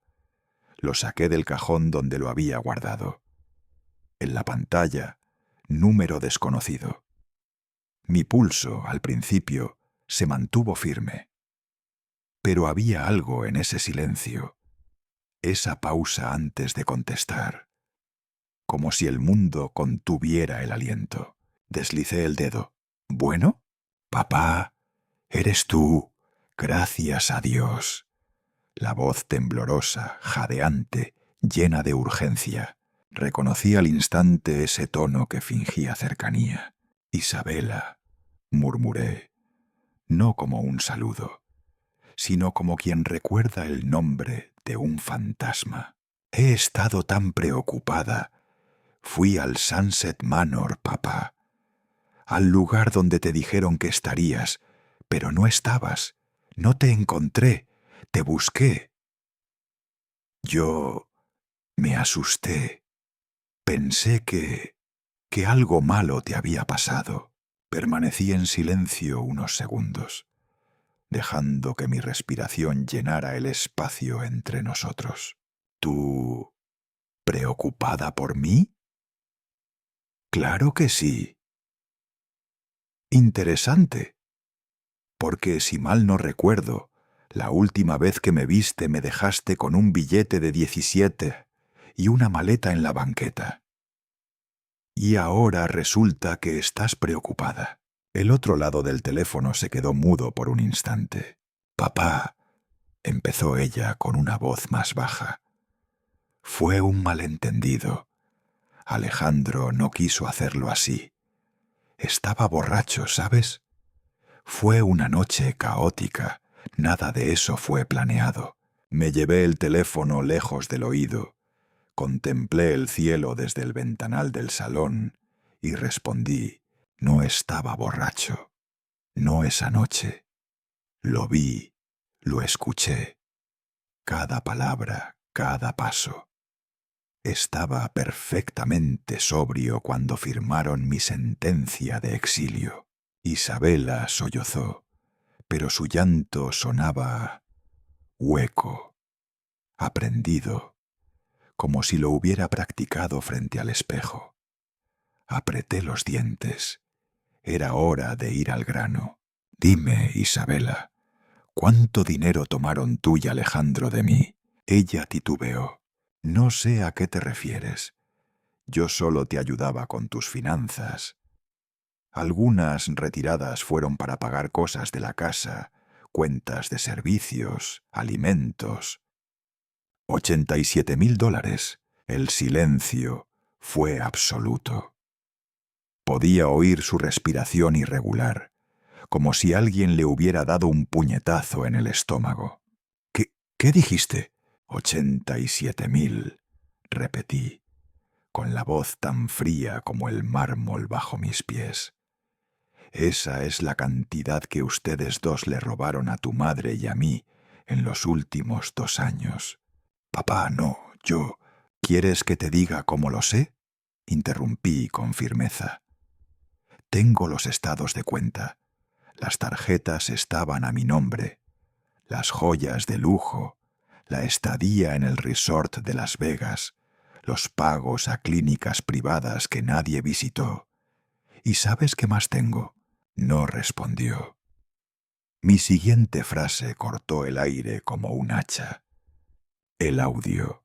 Lo saqué del cajón donde lo había guardado. En la pantalla, número desconocido. Mi pulso, al principio, se mantuvo firme. Pero había algo en ese silencio, esa pausa antes de contestar, como si el mundo contuviera el aliento. Deslicé el dedo. ¿Bueno? Papá, eres tú. Gracias a Dios. La voz temblorosa, jadeante, llena de urgencia. Reconocí al instante ese tono que fingía cercanía. Isabela, murmuré, no como un saludo, sino como quien recuerda el nombre de un fantasma. He estado tan preocupada. Fui al Sunset Manor, papá, al lugar donde te dijeron que estarías, pero no estabas. No te encontré. Te busqué. Yo me asusté. Pensé que algo malo te había pasado. Permanecí en silencio unos segundos, dejando que mi respiración llenara el espacio entre nosotros. ¿Tú preocupada por mí? Claro que sí. Interesante, porque si mal no recuerdo, la última vez que me viste me dejaste con un billete de 17 y una maleta en la banqueta. Y ahora resulta que estás preocupada. El otro lado del teléfono se quedó mudo por un instante. Papá, empezó ella con una voz más baja. Fue un malentendido. Alejandro no quiso hacerlo así. Estaba borracho, ¿sabes? Fue una noche caótica. Nada de eso fue planeado. Me llevé el teléfono lejos del oído. Contemplé el cielo desde el ventanal del salón y respondí, no estaba borracho. No esa noche. Lo vi, lo escuché. Cada palabra, cada paso. Estaba perfectamente sobrio cuando firmaron mi sentencia de exilio. Isabela sollozó, pero su llanto sonaba hueco, aprendido, como si lo hubiera practicado frente al espejo. Apreté los dientes. Era hora de ir al grano. Dime, Isabela, ¿cuánto dinero tomaron tú y Alejandro de mí? Ella titubeó. No sé a qué te refieres. Yo solo te ayudaba con tus finanzas. Algunas retiradas fueron para pagar cosas de la casa, cuentas de servicios, alimentos. $87,000. El silencio fue absoluto. Podía oír su respiración irregular, como si alguien le hubiera dado un puñetazo en el estómago. ¿Qué dijiste? 87,000, repetí, con la voz tan fría como el mármol bajo mis pies. Esa es la cantidad que ustedes dos le robaron a tu madre y a mí en los últimos 2 años. Papá, no, yo... ¿Quieres que te diga cómo lo sé? Interrumpí con firmeza. Tengo los estados de cuenta. Las tarjetas estaban a mi nombre. Las joyas de lujo, la estadía en el resort de Las Vegas, los pagos a clínicas privadas que nadie visitó. ¿Y sabes qué más tengo? No respondió. Mi siguiente frase cortó el aire como un hacha. El audio,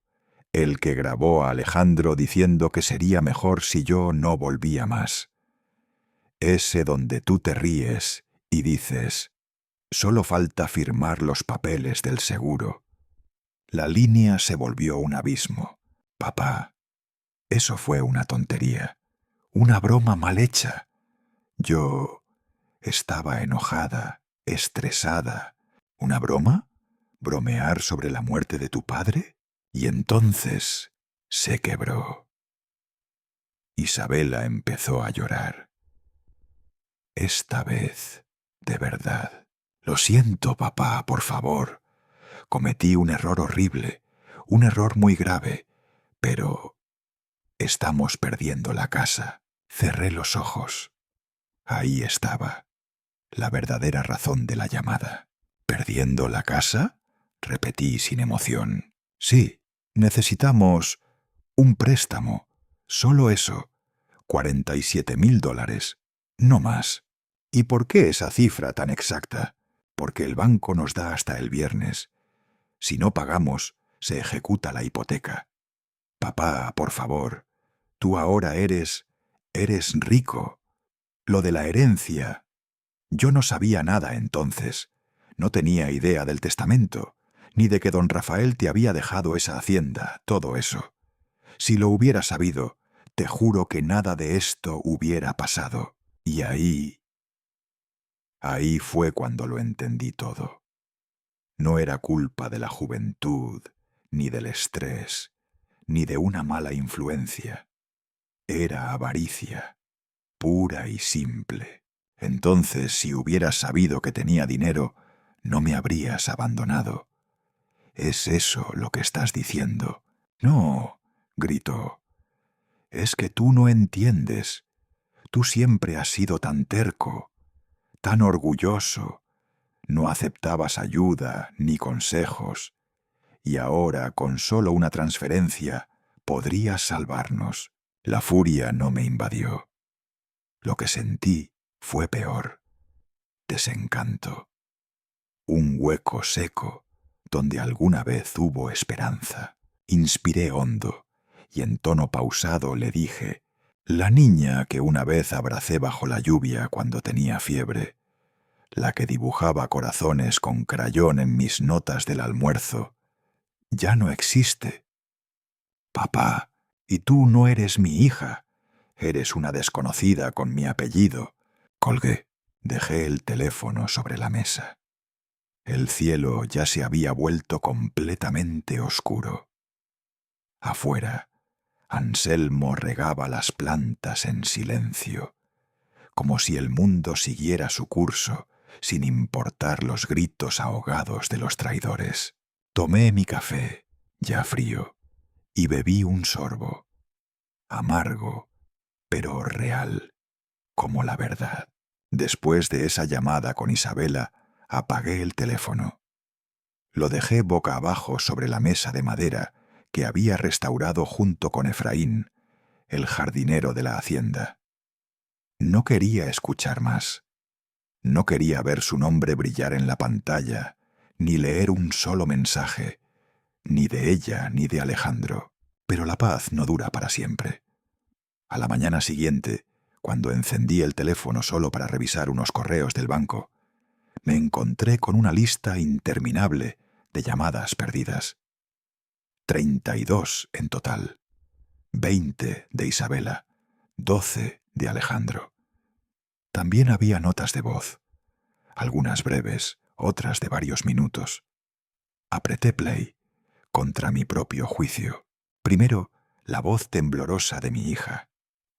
el que grabó a Alejandro diciendo que sería mejor si yo no volvía más. Ese donde tú te ríes y dices, solo falta firmar los papeles del seguro. La línea se volvió un abismo. Papá, eso fue una tontería, una broma mal hecha. Yo estaba enojada, estresada. ¿Una broma? ¿Bromear sobre la muerte de tu padre? Y entonces se quebró. Isabela empezó a llorar. Esta vez, de verdad. Lo siento, papá, por favor. Cometí un error horrible, un error muy grave, Pero estamos perdiendo la casa. Cerré los ojos. Ahí estaba, la verdadera razón de la llamada. ¿Perdiendo la casa?, repetí sin emoción. Sí, necesitamos un préstamo. Solo eso. $47,000. No más. ¿Y por qué esa cifra tan exacta? Porque el banco nos da hasta el viernes. Si no pagamos, se ejecuta la hipoteca. Papá, por favor, tú ahora eres rico. Lo de la herencia. Yo no sabía nada entonces. No tenía idea del testamento, ni de que don Rafael te había dejado esa hacienda, todo eso. Si lo hubiera sabido, te juro que nada de esto hubiera pasado. Y ahí fue cuando lo entendí todo. No era culpa de la juventud, ni del estrés, ni de una mala influencia. Era avaricia, pura y simple. Entonces, si hubieras sabido que tenía dinero, no me habrías abandonado. ¿Es eso lo que estás diciendo? No, gritó. Es que tú no entiendes. Tú siempre has sido tan terco, tan orgulloso. No aceptabas ayuda ni consejos. Y ahora, con solo una transferencia, podrías salvarnos. La furia no me invadió. Lo que sentí fue peor. Desencanto. Un hueco seco donde alguna vez hubo esperanza. Inspiré hondo y en tono pausado le dije: la niña que una vez abracé bajo la lluvia cuando tenía fiebre, la que dibujaba corazones con crayón en mis notas del almuerzo, ya no existe. Papá, y tú no eres mi hija, eres una desconocida con mi apellido. Colgué. Dejé el teléfono sobre la mesa. El cielo ya se había vuelto completamente oscuro. Afuera, Anselmo regaba las plantas en silencio, como si el mundo siguiera su curso, sin importar los gritos ahogados de los traidores. Tomé mi café, ya frío, y bebí un sorbo, amargo, pero real, como la verdad. Después de esa llamada con Isabela, apagué el teléfono. Lo dejé boca abajo sobre la mesa de madera que había restaurado junto con Efraín, el jardinero de la hacienda. No quería escuchar más. No quería ver su nombre brillar en la pantalla, ni leer un solo mensaje, ni de ella ni de Alejandro. Pero la paz no dura para siempre. A la mañana siguiente, cuando encendí el teléfono solo para revisar unos correos del banco, me encontré con una lista interminable de llamadas perdidas. 32 en total. 20 de Isabela, 12 de Alejandro. También había notas de voz, algunas breves, otras de varios minutos. Apreté play, contra mi propio juicio. Primero, la voz temblorosa de mi hija,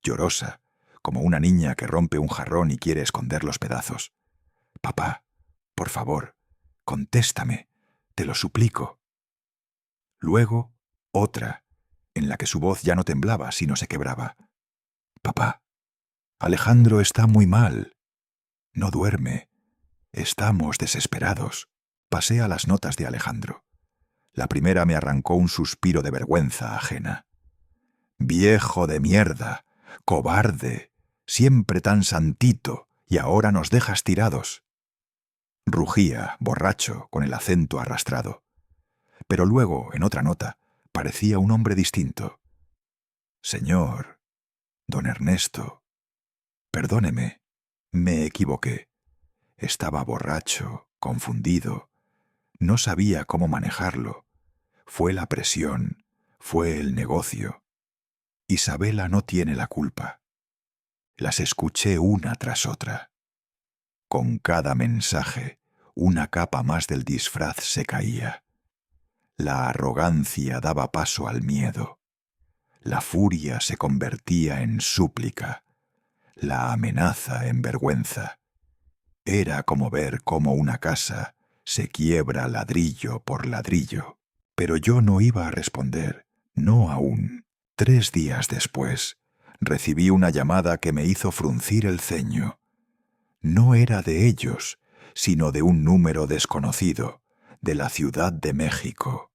llorosa, como una niña que rompe un jarrón y quiere esconder los pedazos. Papá, por favor, contéstame, te lo suplico. Luego, otra, en la que su voz ya no temblaba, sino se quebraba. Papá, Alejandro está muy mal. No duerme. Estamos desesperados. Pasé a las notas de Alejandro. La primera me arrancó un suspiro de vergüenza ajena. Viejo de mierda, cobarde, siempre tan santito, y ahora nos dejas tirados. Rugía, borracho, con el acento arrastrado. Pero luego, en otra nota, parecía un hombre distinto. Señor, don Ernesto, perdóneme, me equivoqué. Estaba borracho, confundido. No sabía cómo manejarlo. Fue la presión, fue el negocio. Isabela no tiene la culpa. Las escuché una tras otra. Con cada mensaje, una capa más del disfraz se caía. La arrogancia daba paso al miedo. La furia se convertía en súplica. La amenaza en vergüenza. Era como ver cómo una casa se quiebra ladrillo por ladrillo. Pero yo no iba a responder. No aún. 3 días después, recibí una llamada que me hizo fruncir el ceño. No era de ellos, sino de un número desconocido, de la Ciudad de México.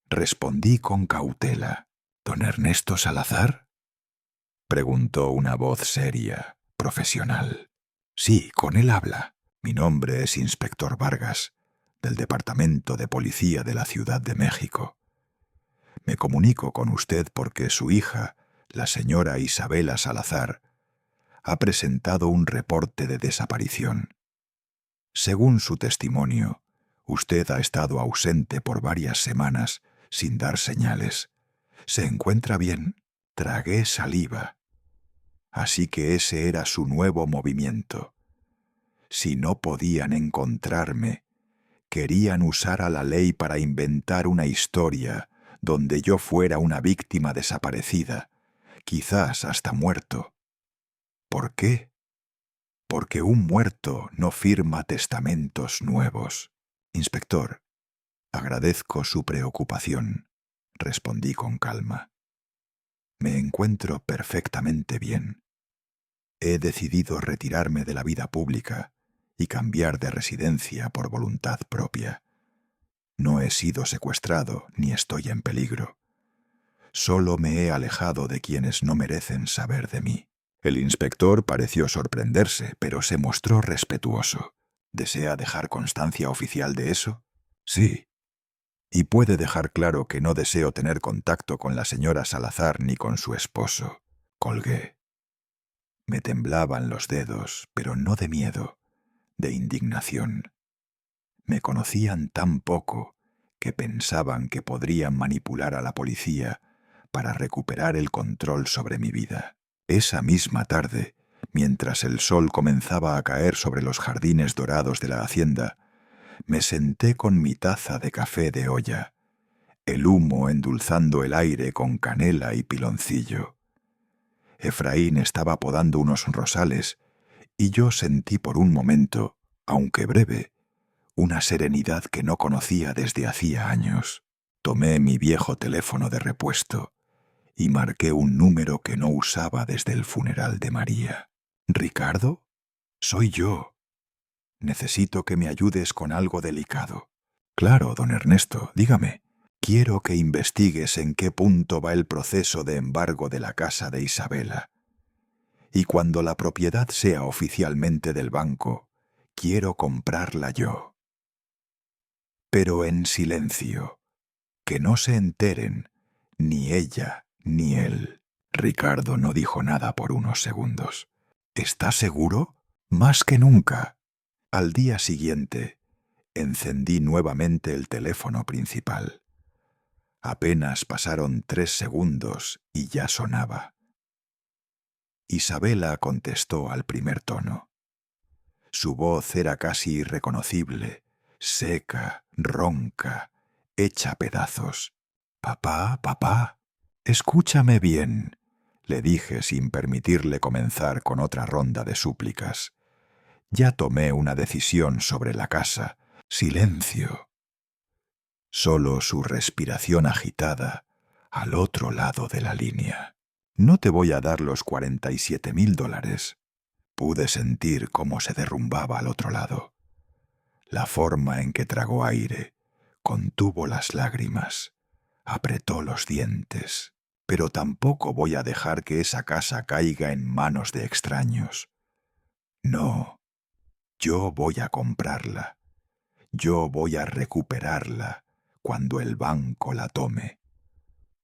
Respondí con cautela. ¿Don Ernesto Salazar?, preguntó una voz seria, profesional. Sí, con él habla. Mi nombre es Inspector Vargas, del Departamento de Policía de la Ciudad de México. Me comunico con usted porque su hija, la señora Isabela Salazar, ha presentado un reporte de desaparición. Según su testimonio, usted ha estado ausente por varias semanas sin dar señales. ¿Se encuentra bien? Tragué saliva. Así que ese era su nuevo movimiento. Si no podían encontrarme, querían usar a la ley para inventar una historia donde yo fuera una víctima desaparecida, quizás hasta muerto. ¿Por qué? Porque un muerto no firma testamentos nuevos. Inspector, agradezco su preocupación, respondí con calma. Me encuentro perfectamente bien. He decidido retirarme de la vida pública y cambiar de residencia por voluntad propia. No he sido secuestrado ni estoy en peligro. Solo me he alejado de quienes no merecen saber de mí. El inspector pareció sorprenderse, pero se mostró respetuoso. ¿Desea dejar constancia oficial de eso? Sí. Y puede dejar claro que no deseo tener contacto con la señora Salazar ni con su esposo. Colgué. Me temblaban los dedos, pero no de miedo, de indignación. Me conocían tan poco que pensaban que podrían manipular a la policía para recuperar el control sobre mi vida. Esa misma tarde, mientras el sol comenzaba a caer sobre los jardines dorados de la hacienda, me senté con mi taza de café de olla, el humo endulzando el aire con canela y piloncillo. Efraín estaba podando unos rosales y yo sentí por un momento, aunque breve, una serenidad que no conocía desde hacía años. Tomé mi viejo teléfono de repuesto y marqué un número que no usaba desde el funeral de María. ¿Ricardo? Soy yo. Necesito que me ayudes con algo delicado. Claro, don Ernesto, dígame. Quiero que investigues en qué punto va el proceso de embargo de la casa de Isabela. Y cuando la propiedad sea oficialmente del banco, quiero comprarla yo. Pero en silencio, que no se enteren ni ella ni él. Ricardo no dijo nada por unos segundos. ¿Estás seguro? Más que nunca. Al día siguiente, encendí nuevamente el teléfono principal. Apenas pasaron 3 segundos y ya sonaba. Isabela contestó al primer tono. Su voz era casi irreconocible, seca, ronca, hecha pedazos. «Papá, papá, escúchame bien», le dije sin permitirle comenzar con otra ronda de súplicas. Ya tomé una decisión sobre la casa. Silencio. Solo su respiración agitada al otro lado de la línea. No te voy a dar los $47,000. Pude sentir cómo se derrumbaba al otro lado. La forma en que tragó aire, contuvo las lágrimas, apretó los dientes. Pero tampoco voy a dejar que esa casa caiga en manos de extraños. No, yo voy a comprarla. Yo voy a recuperarla cuando el banco la tome.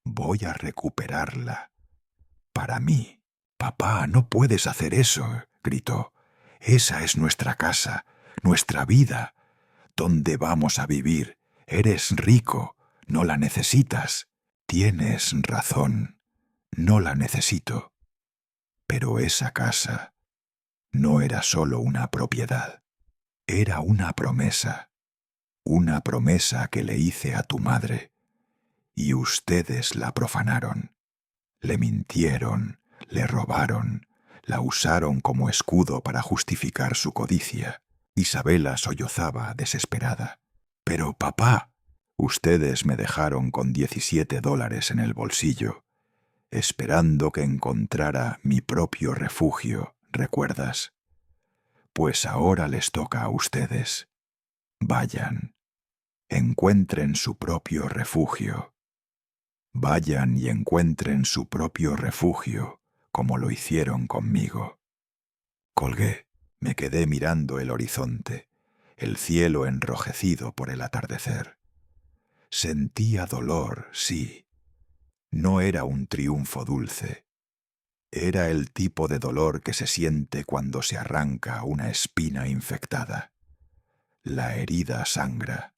Voy a recuperarla. Para mí. «Papá, no puedes hacer eso», gritó. «Esa es nuestra casa, nuestra vida. ¿Dónde vamos a vivir? Eres rico, no la necesitas». «Tienes razón, no la necesito». Pero esa casa no era solo una propiedad, era una promesa que le hice a tu madre, y ustedes la profanaron. Le mintieron, le robaron, la usaron como escudo para justificar su codicia. Isabela sollozaba desesperada. «Pero, papá, Ustedes me dejaron con $17 en el bolsillo, esperando que encontrara mi propio refugio, ¿recuerdas? Pues ahora les toca a ustedes. Vayan, encuentren su propio refugio. Vayan y encuentren su propio refugio, como lo hicieron conmigo. Colgué, me quedé mirando el horizonte, el cielo enrojecido por el atardecer. Sentía dolor, sí. No era un triunfo dulce. Era el tipo de dolor que se siente cuando se arranca una espina infectada. La herida sangra,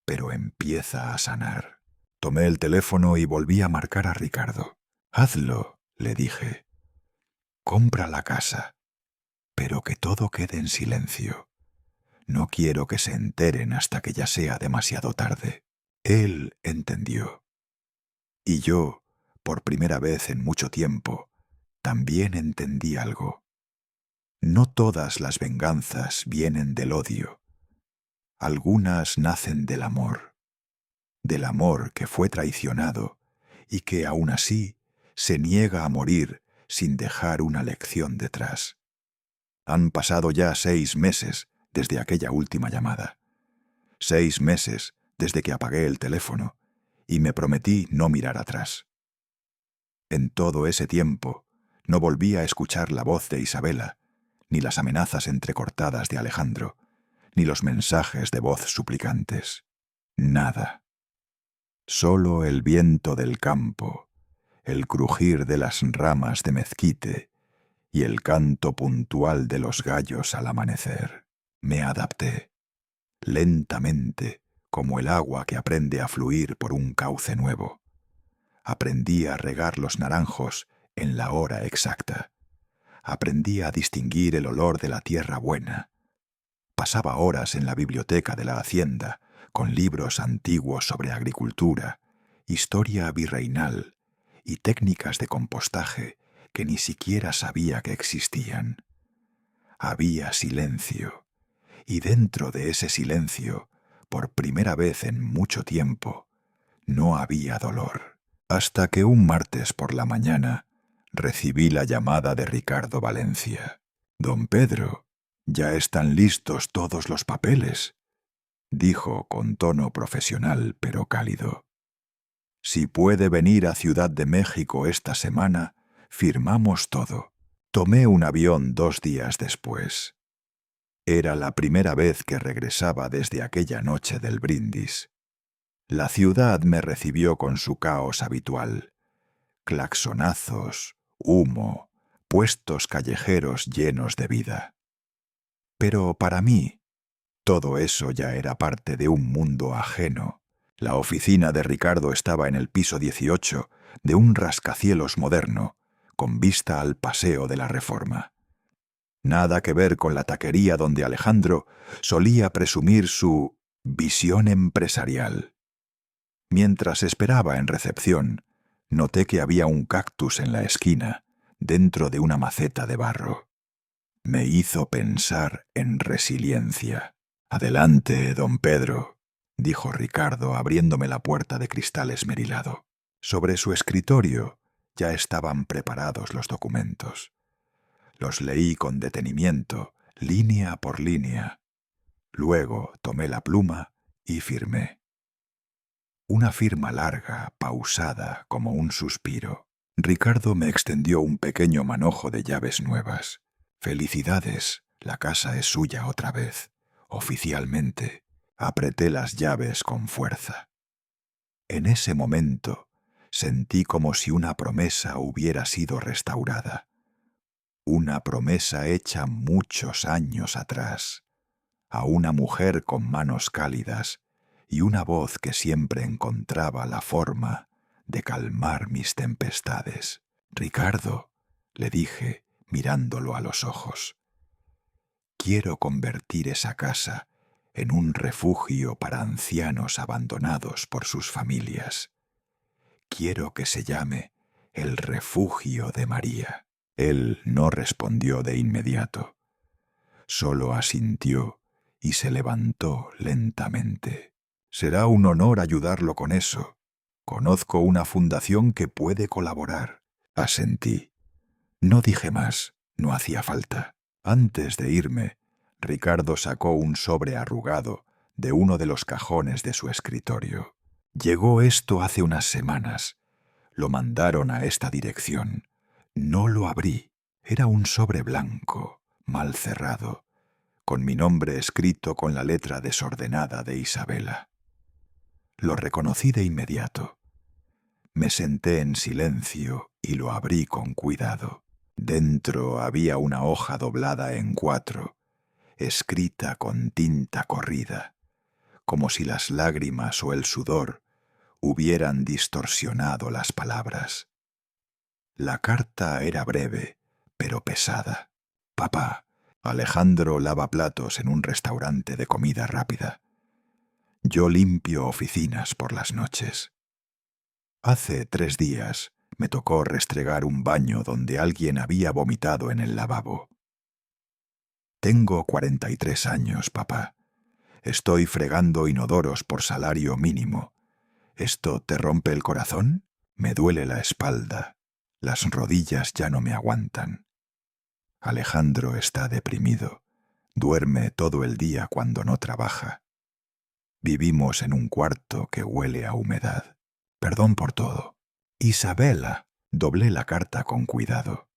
pero empieza a sanar. Tomé el teléfono y volví a marcar a Ricardo. «Hazlo», le dije. «Compra la casa, pero que todo quede en silencio. No quiero que se enteren hasta que ya sea demasiado tarde». Él entendió. Y yo, por primera vez en mucho tiempo, también entendí algo. No todas las venganzas vienen del odio. Algunas nacen del amor que fue traicionado y que aún así se niega a morir sin dejar una lección detrás. Han pasado ya 6 meses desde aquella última llamada. 6 meses desde que apagué el teléfono y me prometí no mirar atrás. En todo ese tiempo no volví a escuchar la voz de Isabela, ni las amenazas entrecortadas de Alejandro, ni los mensajes de voz suplicantes. Nada. Solo el viento del campo, el crujir de las ramas de mezquite y el canto puntual de los gallos al amanecer. Me adapté, lentamente, como el agua que aprende a fluir por un cauce nuevo. Aprendí a regar los naranjos en la hora exacta. Aprendí a distinguir el olor de la tierra buena. Pasaba horas en la biblioteca de la hacienda, con libros antiguos sobre agricultura, historia virreinal y técnicas de compostaje que ni siquiera sabía que existían. Había silencio, y dentro de ese silencio, por primera vez en mucho tiempo, no había dolor. Hasta que un martes por la mañana recibí la llamada de Ricardo Valencia. «Don Pedro, ya están listos todos los papeles», dijo con tono profesional pero cálido. «Si puede venir a Ciudad de México esta semana, firmamos todo». Tomé un avión 2 días después. Era la primera vez que regresaba desde aquella noche del brindis. La ciudad me recibió con su caos habitual. Claxonazos, humo, puestos callejeros llenos de vida. Pero para mí, todo eso ya era parte de un mundo ajeno. La oficina de Ricardo estaba en el piso 18 de un rascacielos moderno, con vista al Paseo de la Reforma. Nada que ver con la taquería donde Alejandro solía presumir su visión empresarial. Mientras esperaba en recepción, noté que había un cactus en la esquina, dentro de una maceta de barro. Me hizo pensar en resiliencia. «Adelante, don Pedro», dijo Ricardo abriéndome la puerta de cristal esmerilado. Sobre su escritorio ya estaban preparados los documentos. Los leí con detenimiento, línea por línea. Luego tomé la pluma y firmé. Una firma larga, pausada, como un suspiro. Ricardo me extendió un pequeño manojo de llaves nuevas. «Felicidades, la casa es suya otra vez, oficialmente». Apreté las llaves con fuerza. En ese momento sentí como si una promesa hubiera sido restaurada. Una promesa hecha muchos años atrás, a una mujer con manos cálidas y una voz que siempre encontraba la forma de calmar mis tempestades. «Ricardo», le dije, mirándolo a los ojos, «quiero convertir esa casa en un refugio para ancianos abandonados por sus familias. Quiero que se llame el Refugio de María». Él no respondió de inmediato. Solo asintió y se levantó lentamente. Será un honor ayudarlo con eso. Conozco una fundación que puede colaborar. Asentí. No dije más, no hacía falta. Antes de irme, Ricardo sacó un sobre arrugado de uno de los cajones de su escritorio. Llegó esto hace unas semanas. Lo mandaron a esta dirección. No lo abrí. Era un sobre blanco, mal cerrado, con mi nombre escrito con la letra desordenada de Isabela. Lo reconocí de inmediato. Me senté en silencio y lo abrí con cuidado. Dentro había una hoja doblada en 4, escrita con tinta corrida, como si las lágrimas o el sudor hubieran distorsionado las palabras. La carta era breve, pero pesada. Papá, Alejandro lava platos en un restaurante de comida rápida. Yo limpio oficinas por las noches. Hace 3 días me tocó restregar un baño donde alguien había vomitado en el lavabo. Tengo 43 años, papá. Estoy fregando inodoros por salario mínimo. ¿Esto te rompe el corazón? Me duele la espalda. Las rodillas ya no me aguantan. Alejandro está deprimido. Duerme todo el día cuando no trabaja. Vivimos en un cuarto que huele a humedad. Perdón por todo. Isabela. Doblé la carta con cuidado.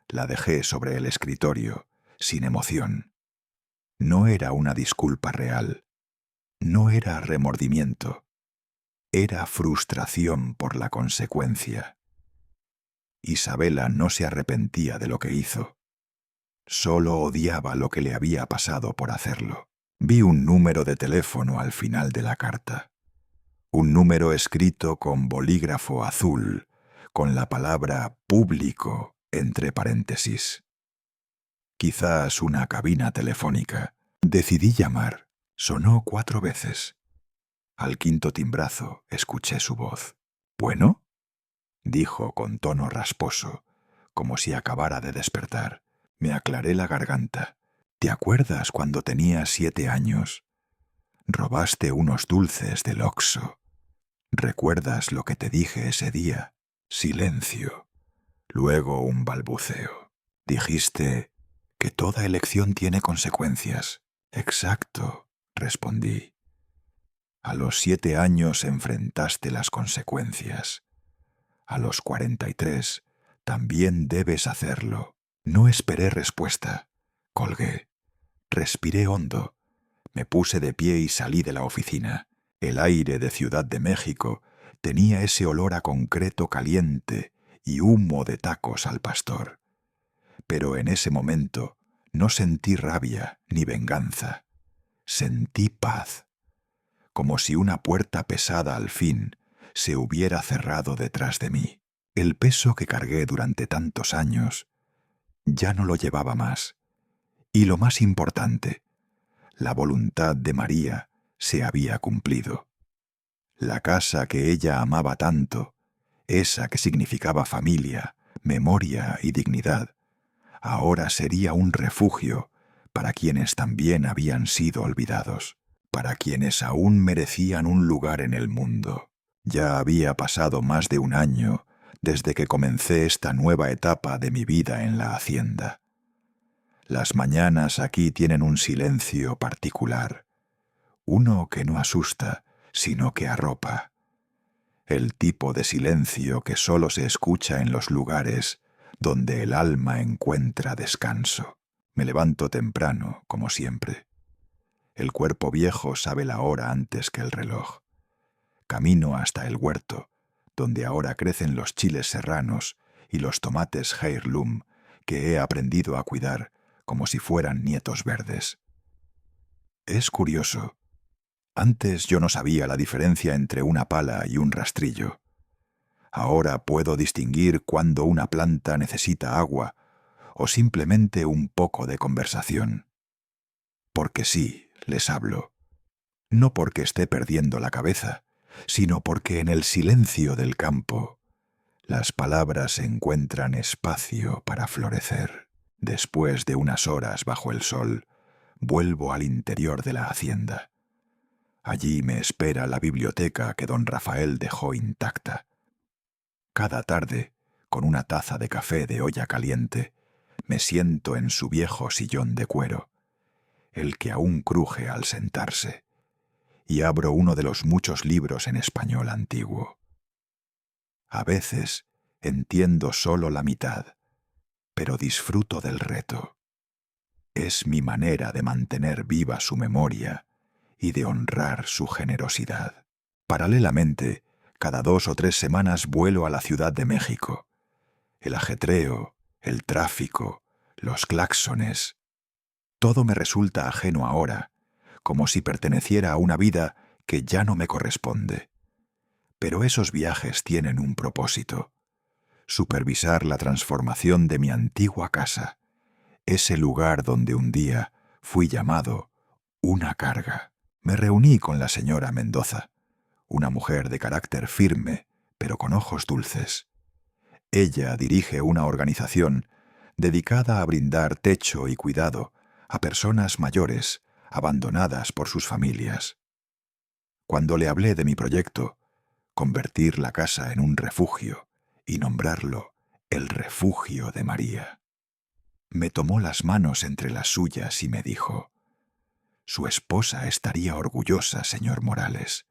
La dejé sobre el escritorio, sin emoción. No era una disculpa real. No era remordimiento. Era frustración por la consecuencia. Isabela no se arrepentía de lo que hizo. Solo odiaba lo que le había pasado por hacerlo. Vi un número de teléfono al final de la carta. Un número escrito con bolígrafo azul, con la palabra público entre paréntesis. Quizás una cabina telefónica. Decidí llamar. Sonó 4 veces. Al 5.º timbrazo escuché su voz. ¿Bueno? Dijo con tono rasposo, como si acabara de despertar. Me aclaré la garganta. ¿Te acuerdas cuando tenías 7 años? Robaste unos dulces del Oxxo. ¿Recuerdas lo que te dije ese día? Silencio. Luego un balbuceo. Dijiste que toda elección tiene consecuencias. Exacto, respondí. A los 7 años enfrentaste las consecuencias. A los 43 también debes hacerlo. No esperé respuesta. Colgué. Respiré hondo. Me puse de pie y salí de la oficina. El aire de Ciudad de México tenía ese olor a concreto caliente y humo de tacos al pastor. Pero en ese momento no sentí rabia ni venganza. Sentí paz, como si una puerta pesada al fin se hubiera cerrado detrás de mí. El peso que cargué durante tantos años ya no lo llevaba más. Y lo más importante, la voluntad de María se había cumplido. La casa que ella amaba tanto, esa que significaba familia, memoria y dignidad, ahora sería un refugio para quienes también habían sido olvidados, para quienes aún merecían un lugar en el mundo. Ya había pasado más de 1 año desde que comencé esta nueva etapa de mi vida en la hacienda. Las mañanas aquí tienen un silencio particular, uno que no asusta, sino que arropa. El tipo de silencio que solo se escucha en los lugares donde el alma encuentra descanso. Me levanto temprano, como siempre. El cuerpo viejo sabe la hora antes que el reloj. Camino hasta el huerto, donde ahora crecen los chiles serranos y los tomates heirloom que he aprendido a cuidar como si fueran nietos verdes. Es curioso. Antes yo no sabía la diferencia entre una pala y un rastrillo. Ahora puedo distinguir cuándo una planta necesita agua o simplemente un poco de conversación. Porque sí, les hablo. No porque esté perdiendo la cabeza, sino porque en el silencio del campo las palabras encuentran espacio para florecer. Después de unas horas bajo el sol, vuelvo al interior de la hacienda. Allí me espera la biblioteca que don Rafael dejó intacta. Cada tarde, con una taza de café de olla caliente, me siento en su viejo sillón de cuero, el que aún cruje al sentarse, y abro uno de los muchos libros en español antiguo. A veces entiendo solo la mitad, pero disfruto del reto. Es mi manera de mantener viva su memoria y de honrar su generosidad. Paralelamente, cada 2 o 3 semanas vuelo a la Ciudad de México. El ajetreo, el tráfico, los claxones, todo me resulta ajeno ahora, como si perteneciera a una vida que ya no me corresponde. Pero esos viajes tienen un propósito: supervisar la transformación de mi antigua casa, ese lugar donde un día fui llamado una carga. Me reuní con la señora Mendoza, una mujer de carácter firme, pero con ojos dulces. Ella dirige una organización dedicada a brindar techo y cuidado a personas mayores abandonadas por sus familias. Cuando le hablé de mi proyecto, convertir la casa en un refugio y nombrarlo el Refugio de María, me tomó las manos entre las suyas y me dijo: «Su esposa estaría orgullosa, señor Morales,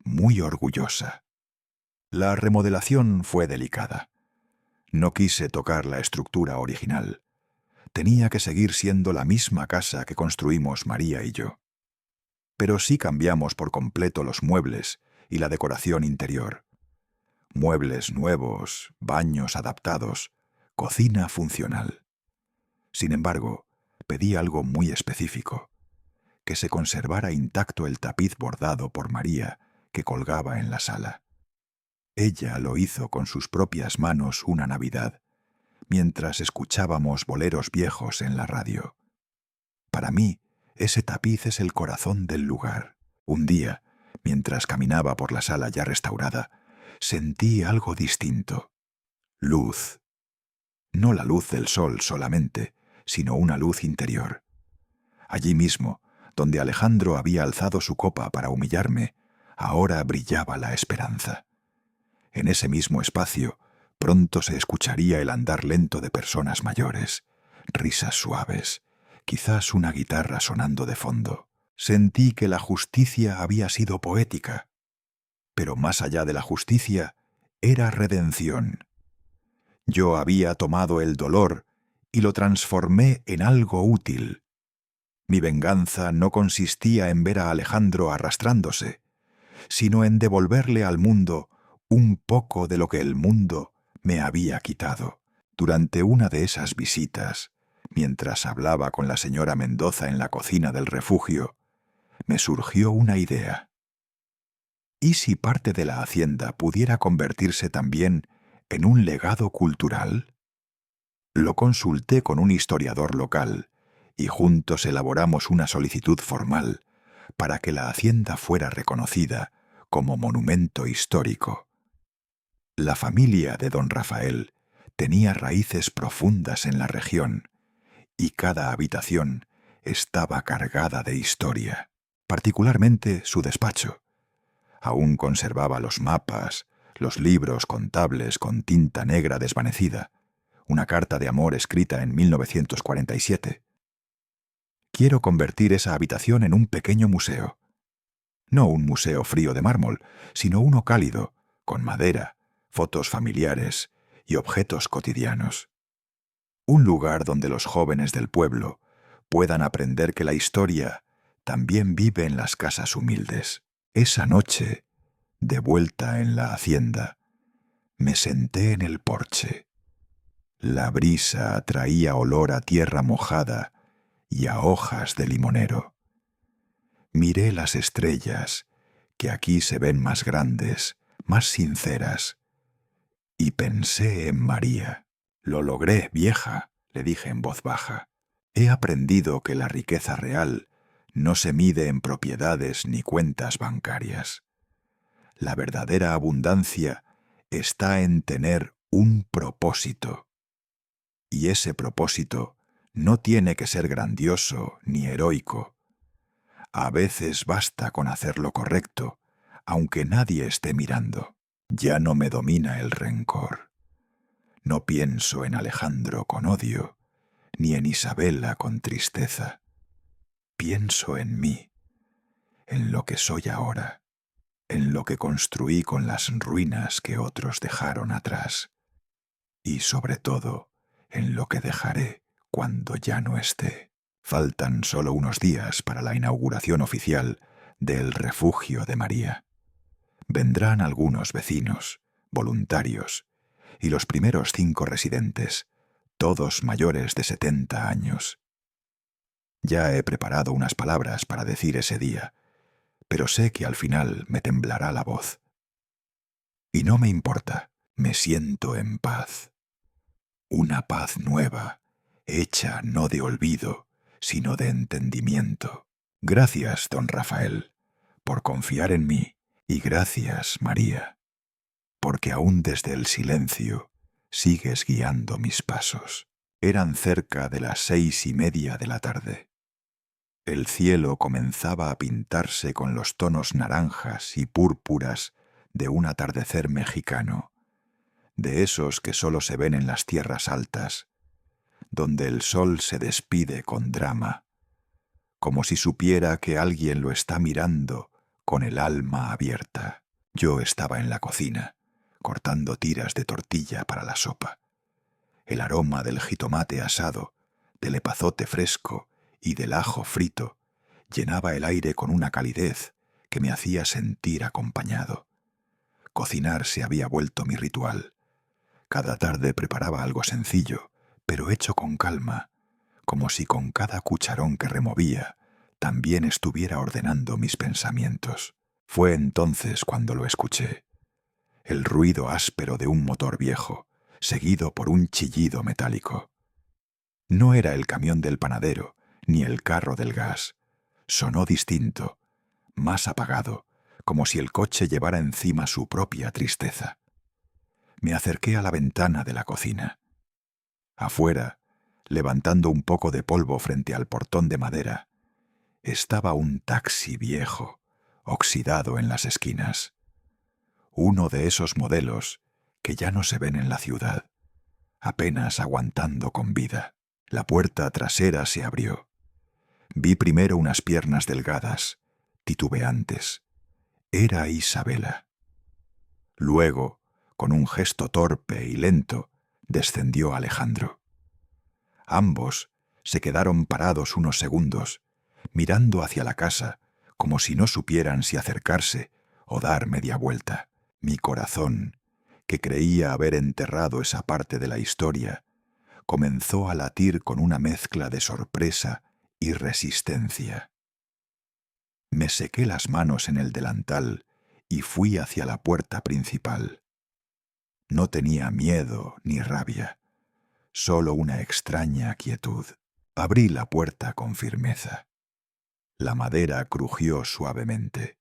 muy orgullosa». La remodelación fue delicada. No quise tocar la estructura original. Tenía que seguir siendo la misma casa que construimos María y yo. Pero sí cambiamos por completo los muebles y la decoración interior. Muebles nuevos, baños adaptados, cocina funcional. Sin embargo, pedí algo muy específico: que se conservara intacto el tapiz bordado por María que colgaba en la sala. Ella lo hizo con sus propias manos una Navidad, mientras escuchábamos boleros viejos en la radio. Para mí, ese tapiz es el corazón del lugar. Un día, mientras caminaba por la sala ya restaurada, sentí algo distinto. Luz. No la luz del sol solamente, sino una luz interior. Allí mismo, donde Alejandro había alzado su copa para humillarme, ahora brillaba la esperanza. En ese mismo espacio, pronto se escucharía el andar lento de personas mayores, risas suaves, quizás una guitarra sonando de fondo. Sentí que la justicia había sido poética, pero más allá de la justicia, era redención. Yo había tomado el dolor y lo transformé en algo útil. Mi venganza no consistía en ver a Alejandro arrastrándose, sino en devolverle al mundo un poco de lo que el mundo me había quitado. Durante una de esas visitas, mientras hablaba con la señora Mendoza en la cocina del refugio, me surgió una idea. ¿Y si parte de la hacienda pudiera convertirse también en un legado cultural? Lo consulté con un historiador local y juntos elaboramos una solicitud formal para que la hacienda fuera reconocida como monumento histórico. La familia de don Rafael tenía raíces profundas en la región y cada habitación estaba cargada de historia, particularmente su despacho. Aún conservaba los mapas, los libros contables con tinta negra desvanecida, una carta de amor escrita en 1947. Quiero convertir esa habitación en un pequeño museo. No un museo frío de mármol, sino uno cálido, con madera, fotos familiares y objetos cotidianos. Un lugar donde los jóvenes del pueblo puedan aprender que la historia también vive en las casas humildes. Esa noche, de vuelta en la hacienda, me senté en el porche. La brisa traía olor a tierra mojada y a hojas de limonero. Miré las estrellas, que aquí se ven más grandes, más sinceras, y pensé en María. «Lo logré, vieja», le dije en voz baja. «He aprendido que la riqueza real no se mide en propiedades ni cuentas bancarias. La verdadera abundancia está en tener un propósito. Y ese propósito no tiene que ser grandioso ni heroico. A veces basta con hacer lo correcto, aunque nadie esté mirando. Ya no me domina el rencor. No pienso en Alejandro con odio, ni en Isabela con tristeza. Pienso en mí, en lo que soy ahora, en lo que construí con las ruinas que otros dejaron atrás, y sobre todo en lo que dejaré cuando ya no esté. Faltan solo unos días para la inauguración oficial del Refugio de María. Vendrán algunos vecinos, voluntarios, y los primeros 5 residentes, todos mayores de 70 años. Ya he preparado unas palabras para decir ese día, pero sé que al final me temblará la voz. Y no me importa, me siento en paz. Una paz nueva, hecha no de olvido, sino de entendimiento. Gracias, don Rafael, por confiar en mí, y gracias, María, porque aún desde el silencio sigues guiando mis pasos. Eran cerca de las 6:30 de la tarde. El cielo comenzaba a pintarse con los tonos naranjas y púrpuras de un atardecer mexicano, de esos que solo se ven en las tierras altas, donde el sol se despide con drama, como si supiera que alguien lo está mirando con el alma abierta. Yo estaba en la cocina, cortando tiras de tortilla para la sopa. El aroma del jitomate asado, del epazote fresco y del ajo frito llenaba el aire con una calidez que me hacía sentir acompañado. Cocinar se había vuelto mi ritual. Cada tarde preparaba algo sencillo, pero hecho con calma, como si con cada cucharón que removía también estuviera ordenando mis pensamientos. Fue entonces cuando lo escuché. El ruido áspero de un motor viejo, seguido por un chillido metálico. No era el camión del panadero, ni el carro del gas. Sonó distinto, más apagado, como si el coche llevara encima su propia tristeza. Me acerqué a la ventana de la cocina. Afuera, levantando un poco de polvo frente al portón de madera, estaba un taxi viejo, oxidado en las esquinas. Uno de esos modelos que ya no se ven en la ciudad, apenas aguantando con vida. La puerta trasera se abrió. Vi primero unas piernas delgadas, titubeantes. Era Isabela. Luego, con un gesto torpe y lento, descendió Alejandro. Ambos se quedaron parados unos segundos, mirando hacia la casa, como si no supieran si acercarse o dar media vuelta. Mi corazón, que creía haber enterrado esa parte de la historia, comenzó a latir con una mezcla de sorpresa y resistencia. Me sequé las manos en el delantal y fui hacia la puerta principal. No tenía miedo ni rabia, solo una extraña quietud. Abrí la puerta con firmeza. La madera crujió suavemente.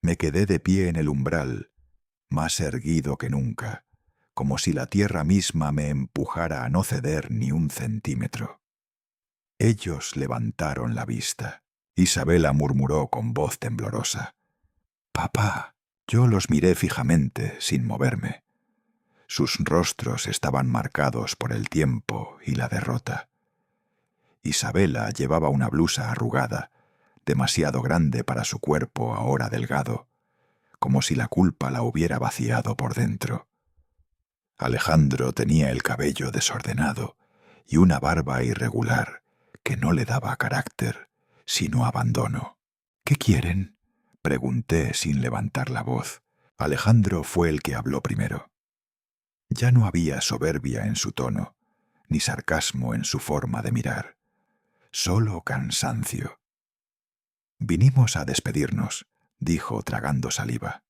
Me quedé de pie en el umbral, más erguido que nunca, como si la tierra misma me empujara a no ceder ni un centímetro. Ellos levantaron la vista. Isabela murmuró con voz temblorosa: «Papá». Yo los miré fijamente, sin moverme. Sus rostros estaban marcados por el tiempo y la derrota. Isabela llevaba una blusa arrugada, demasiado grande para su cuerpo ahora delgado, como si la culpa la hubiera vaciado por dentro. Alejandro tenía el cabello desordenado y una barba irregular que no le daba carácter, sino abandono. «¿Qué quieren?», pregunté sin levantar la voz. Alejandro fue el que habló primero. Ya no había soberbia en su tono, ni sarcasmo en su forma de mirar, solo cansancio. «Vinimos a despedirnos», dijo tragando saliva.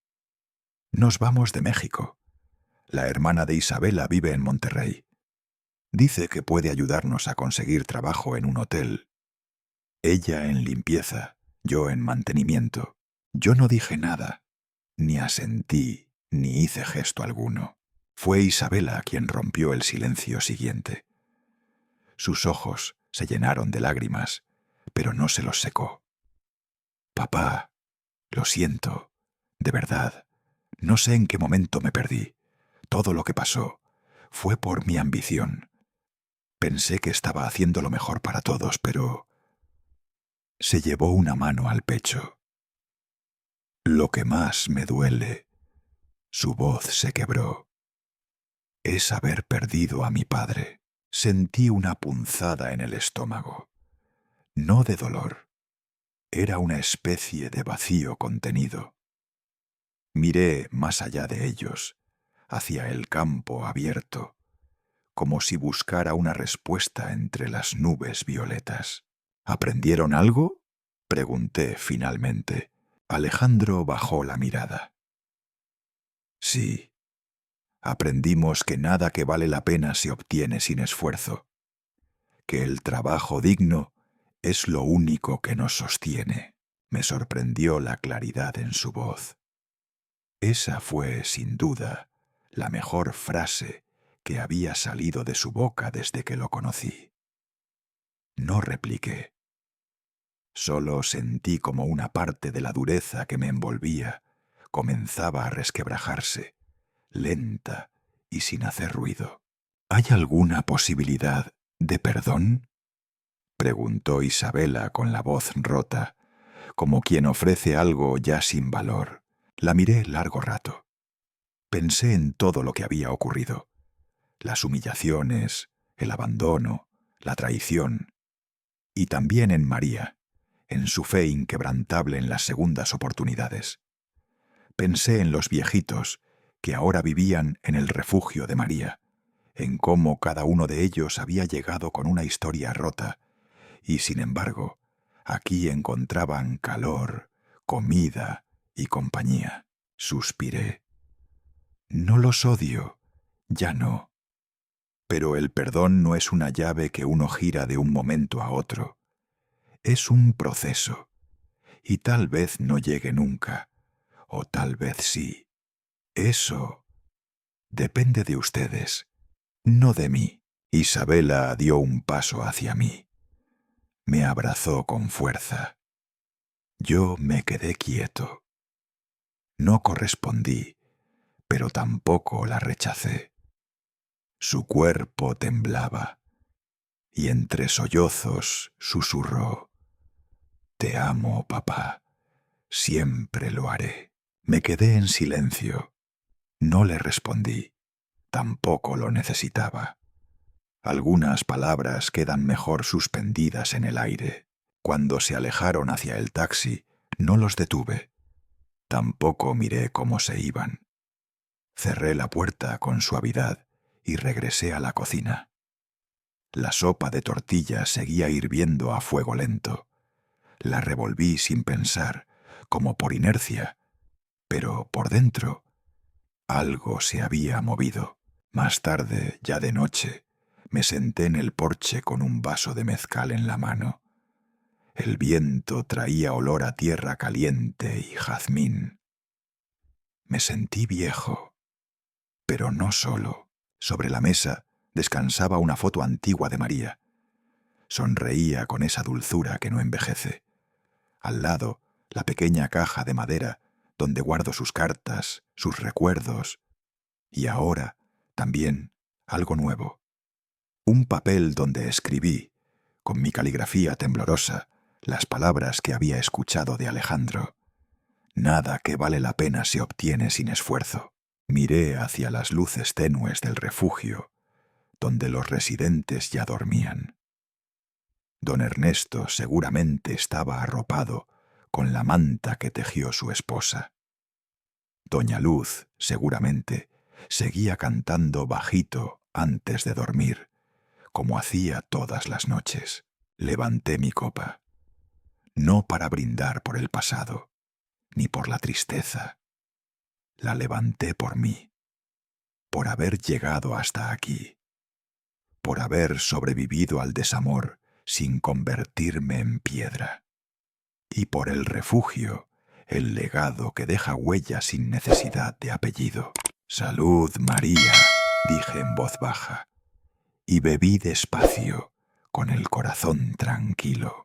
«Nos vamos de México. La hermana de Isabela vive en Monterrey. Dice que puede ayudarnos a conseguir trabajo en un hotel. Ella en limpieza, yo en mantenimiento». Yo no dije nada, ni asentí, ni hice gesto alguno. Fue Isabela quien rompió el silencio siguiente. Sus ojos se llenaron de lágrimas, pero no se los secó. Papá, lo siento, de verdad. No sé en qué momento me perdí. Todo lo que pasó fue por mi ambición. Pensé que estaba haciendo lo mejor para todos, pero se llevó una mano al pecho. Lo que más me duele, su voz se quebró, es haber perdido a mi padre. Sentí una punzada en el estómago. No de dolor, era una especie de vacío contenido. Miré más allá de ellos, hacia el campo abierto, como si buscara una respuesta entre las nubes violetas. ¿Aprendieron algo?, pregunté finalmente. Alejandro bajó la mirada. Sí, aprendimos que nada que vale la pena se obtiene sin esfuerzo, que el trabajo digno es lo único que nos sostiene. Me sorprendió la claridad en su voz. Esa fue, sin duda, la mejor frase que había salido de su boca desde que lo conocí. No repliqué. Solo sentí como una parte de la dureza que me envolvía comenzaba a resquebrajarse, lenta y sin hacer ruido. ¿Hay alguna posibilidad de perdón?, preguntó Isabela con la voz rota, como quien ofrece algo ya sin valor. La miré largo rato. Pensé en todo lo que había ocurrido: las humillaciones, el abandono, la traición, y también en María, en su fe inquebrantable en las segundas oportunidades. Pensé en los viejitos que ahora vivían en el refugio de María, en cómo cada uno de ellos había llegado con una historia rota, y sin embargo, aquí encontraban calor, comida y compañía. Suspiré. No los odio, ya no. Pero el perdón no es una llave que uno gira de un momento a otro. Es un proceso, y tal vez no llegue nunca, o tal vez sí. Eso depende de ustedes, no de mí. Isabela dio un paso hacia mí. Me abrazó con fuerza. Yo me quedé quieto. No correspondí, pero tampoco la rechacé. Su cuerpo temblaba, y entre sollozos susurró: «Te amo, papá. Siempre lo haré». Me quedé en silencio. No le respondí. Tampoco lo necesitaba. Algunas palabras quedan mejor suspendidas en el aire. Cuando se alejaron hacia el taxi, no los detuve. Tampoco miré cómo se iban. Cerré la puerta con suavidad y regresé a la cocina. La sopa de tortilla seguía hirviendo a fuego lento. La revolví sin pensar, como por inercia, pero por dentro algo se había movido. Más tarde, ya de noche, me senté en el porche con un vaso de mezcal en la mano. El viento traía olor a tierra caliente y jazmín. Me sentí viejo, pero no solo. Sobre la mesa descansaba una foto antigua de María. Sonreía con esa dulzura que no envejece. Al lado, la pequeña caja de madera donde guardo sus cartas, sus recuerdos. Y ahora, también, algo nuevo. Un papel donde escribí, con mi caligrafía temblorosa, las palabras que había escuchado de Alejandro. Nada que vale la pena se obtiene sin esfuerzo. Miré hacia las luces tenues del refugio, donde los residentes ya dormían. Don Ernesto seguramente estaba arropado con la manta que tejió su esposa. Doña Luz, seguramente, seguía cantando bajito antes de dormir, como hacía todas las noches. Levanté mi copa, no para brindar por el pasado, ni por la tristeza. La levanté por mí, por haber llegado hasta aquí, por haber sobrevivido al desamor sin convertirme en piedra, y por el refugio, el legado que deja huella sin necesidad de apellido. «Salud, María», dije en voz baja, y bebí despacio, con el corazón tranquilo.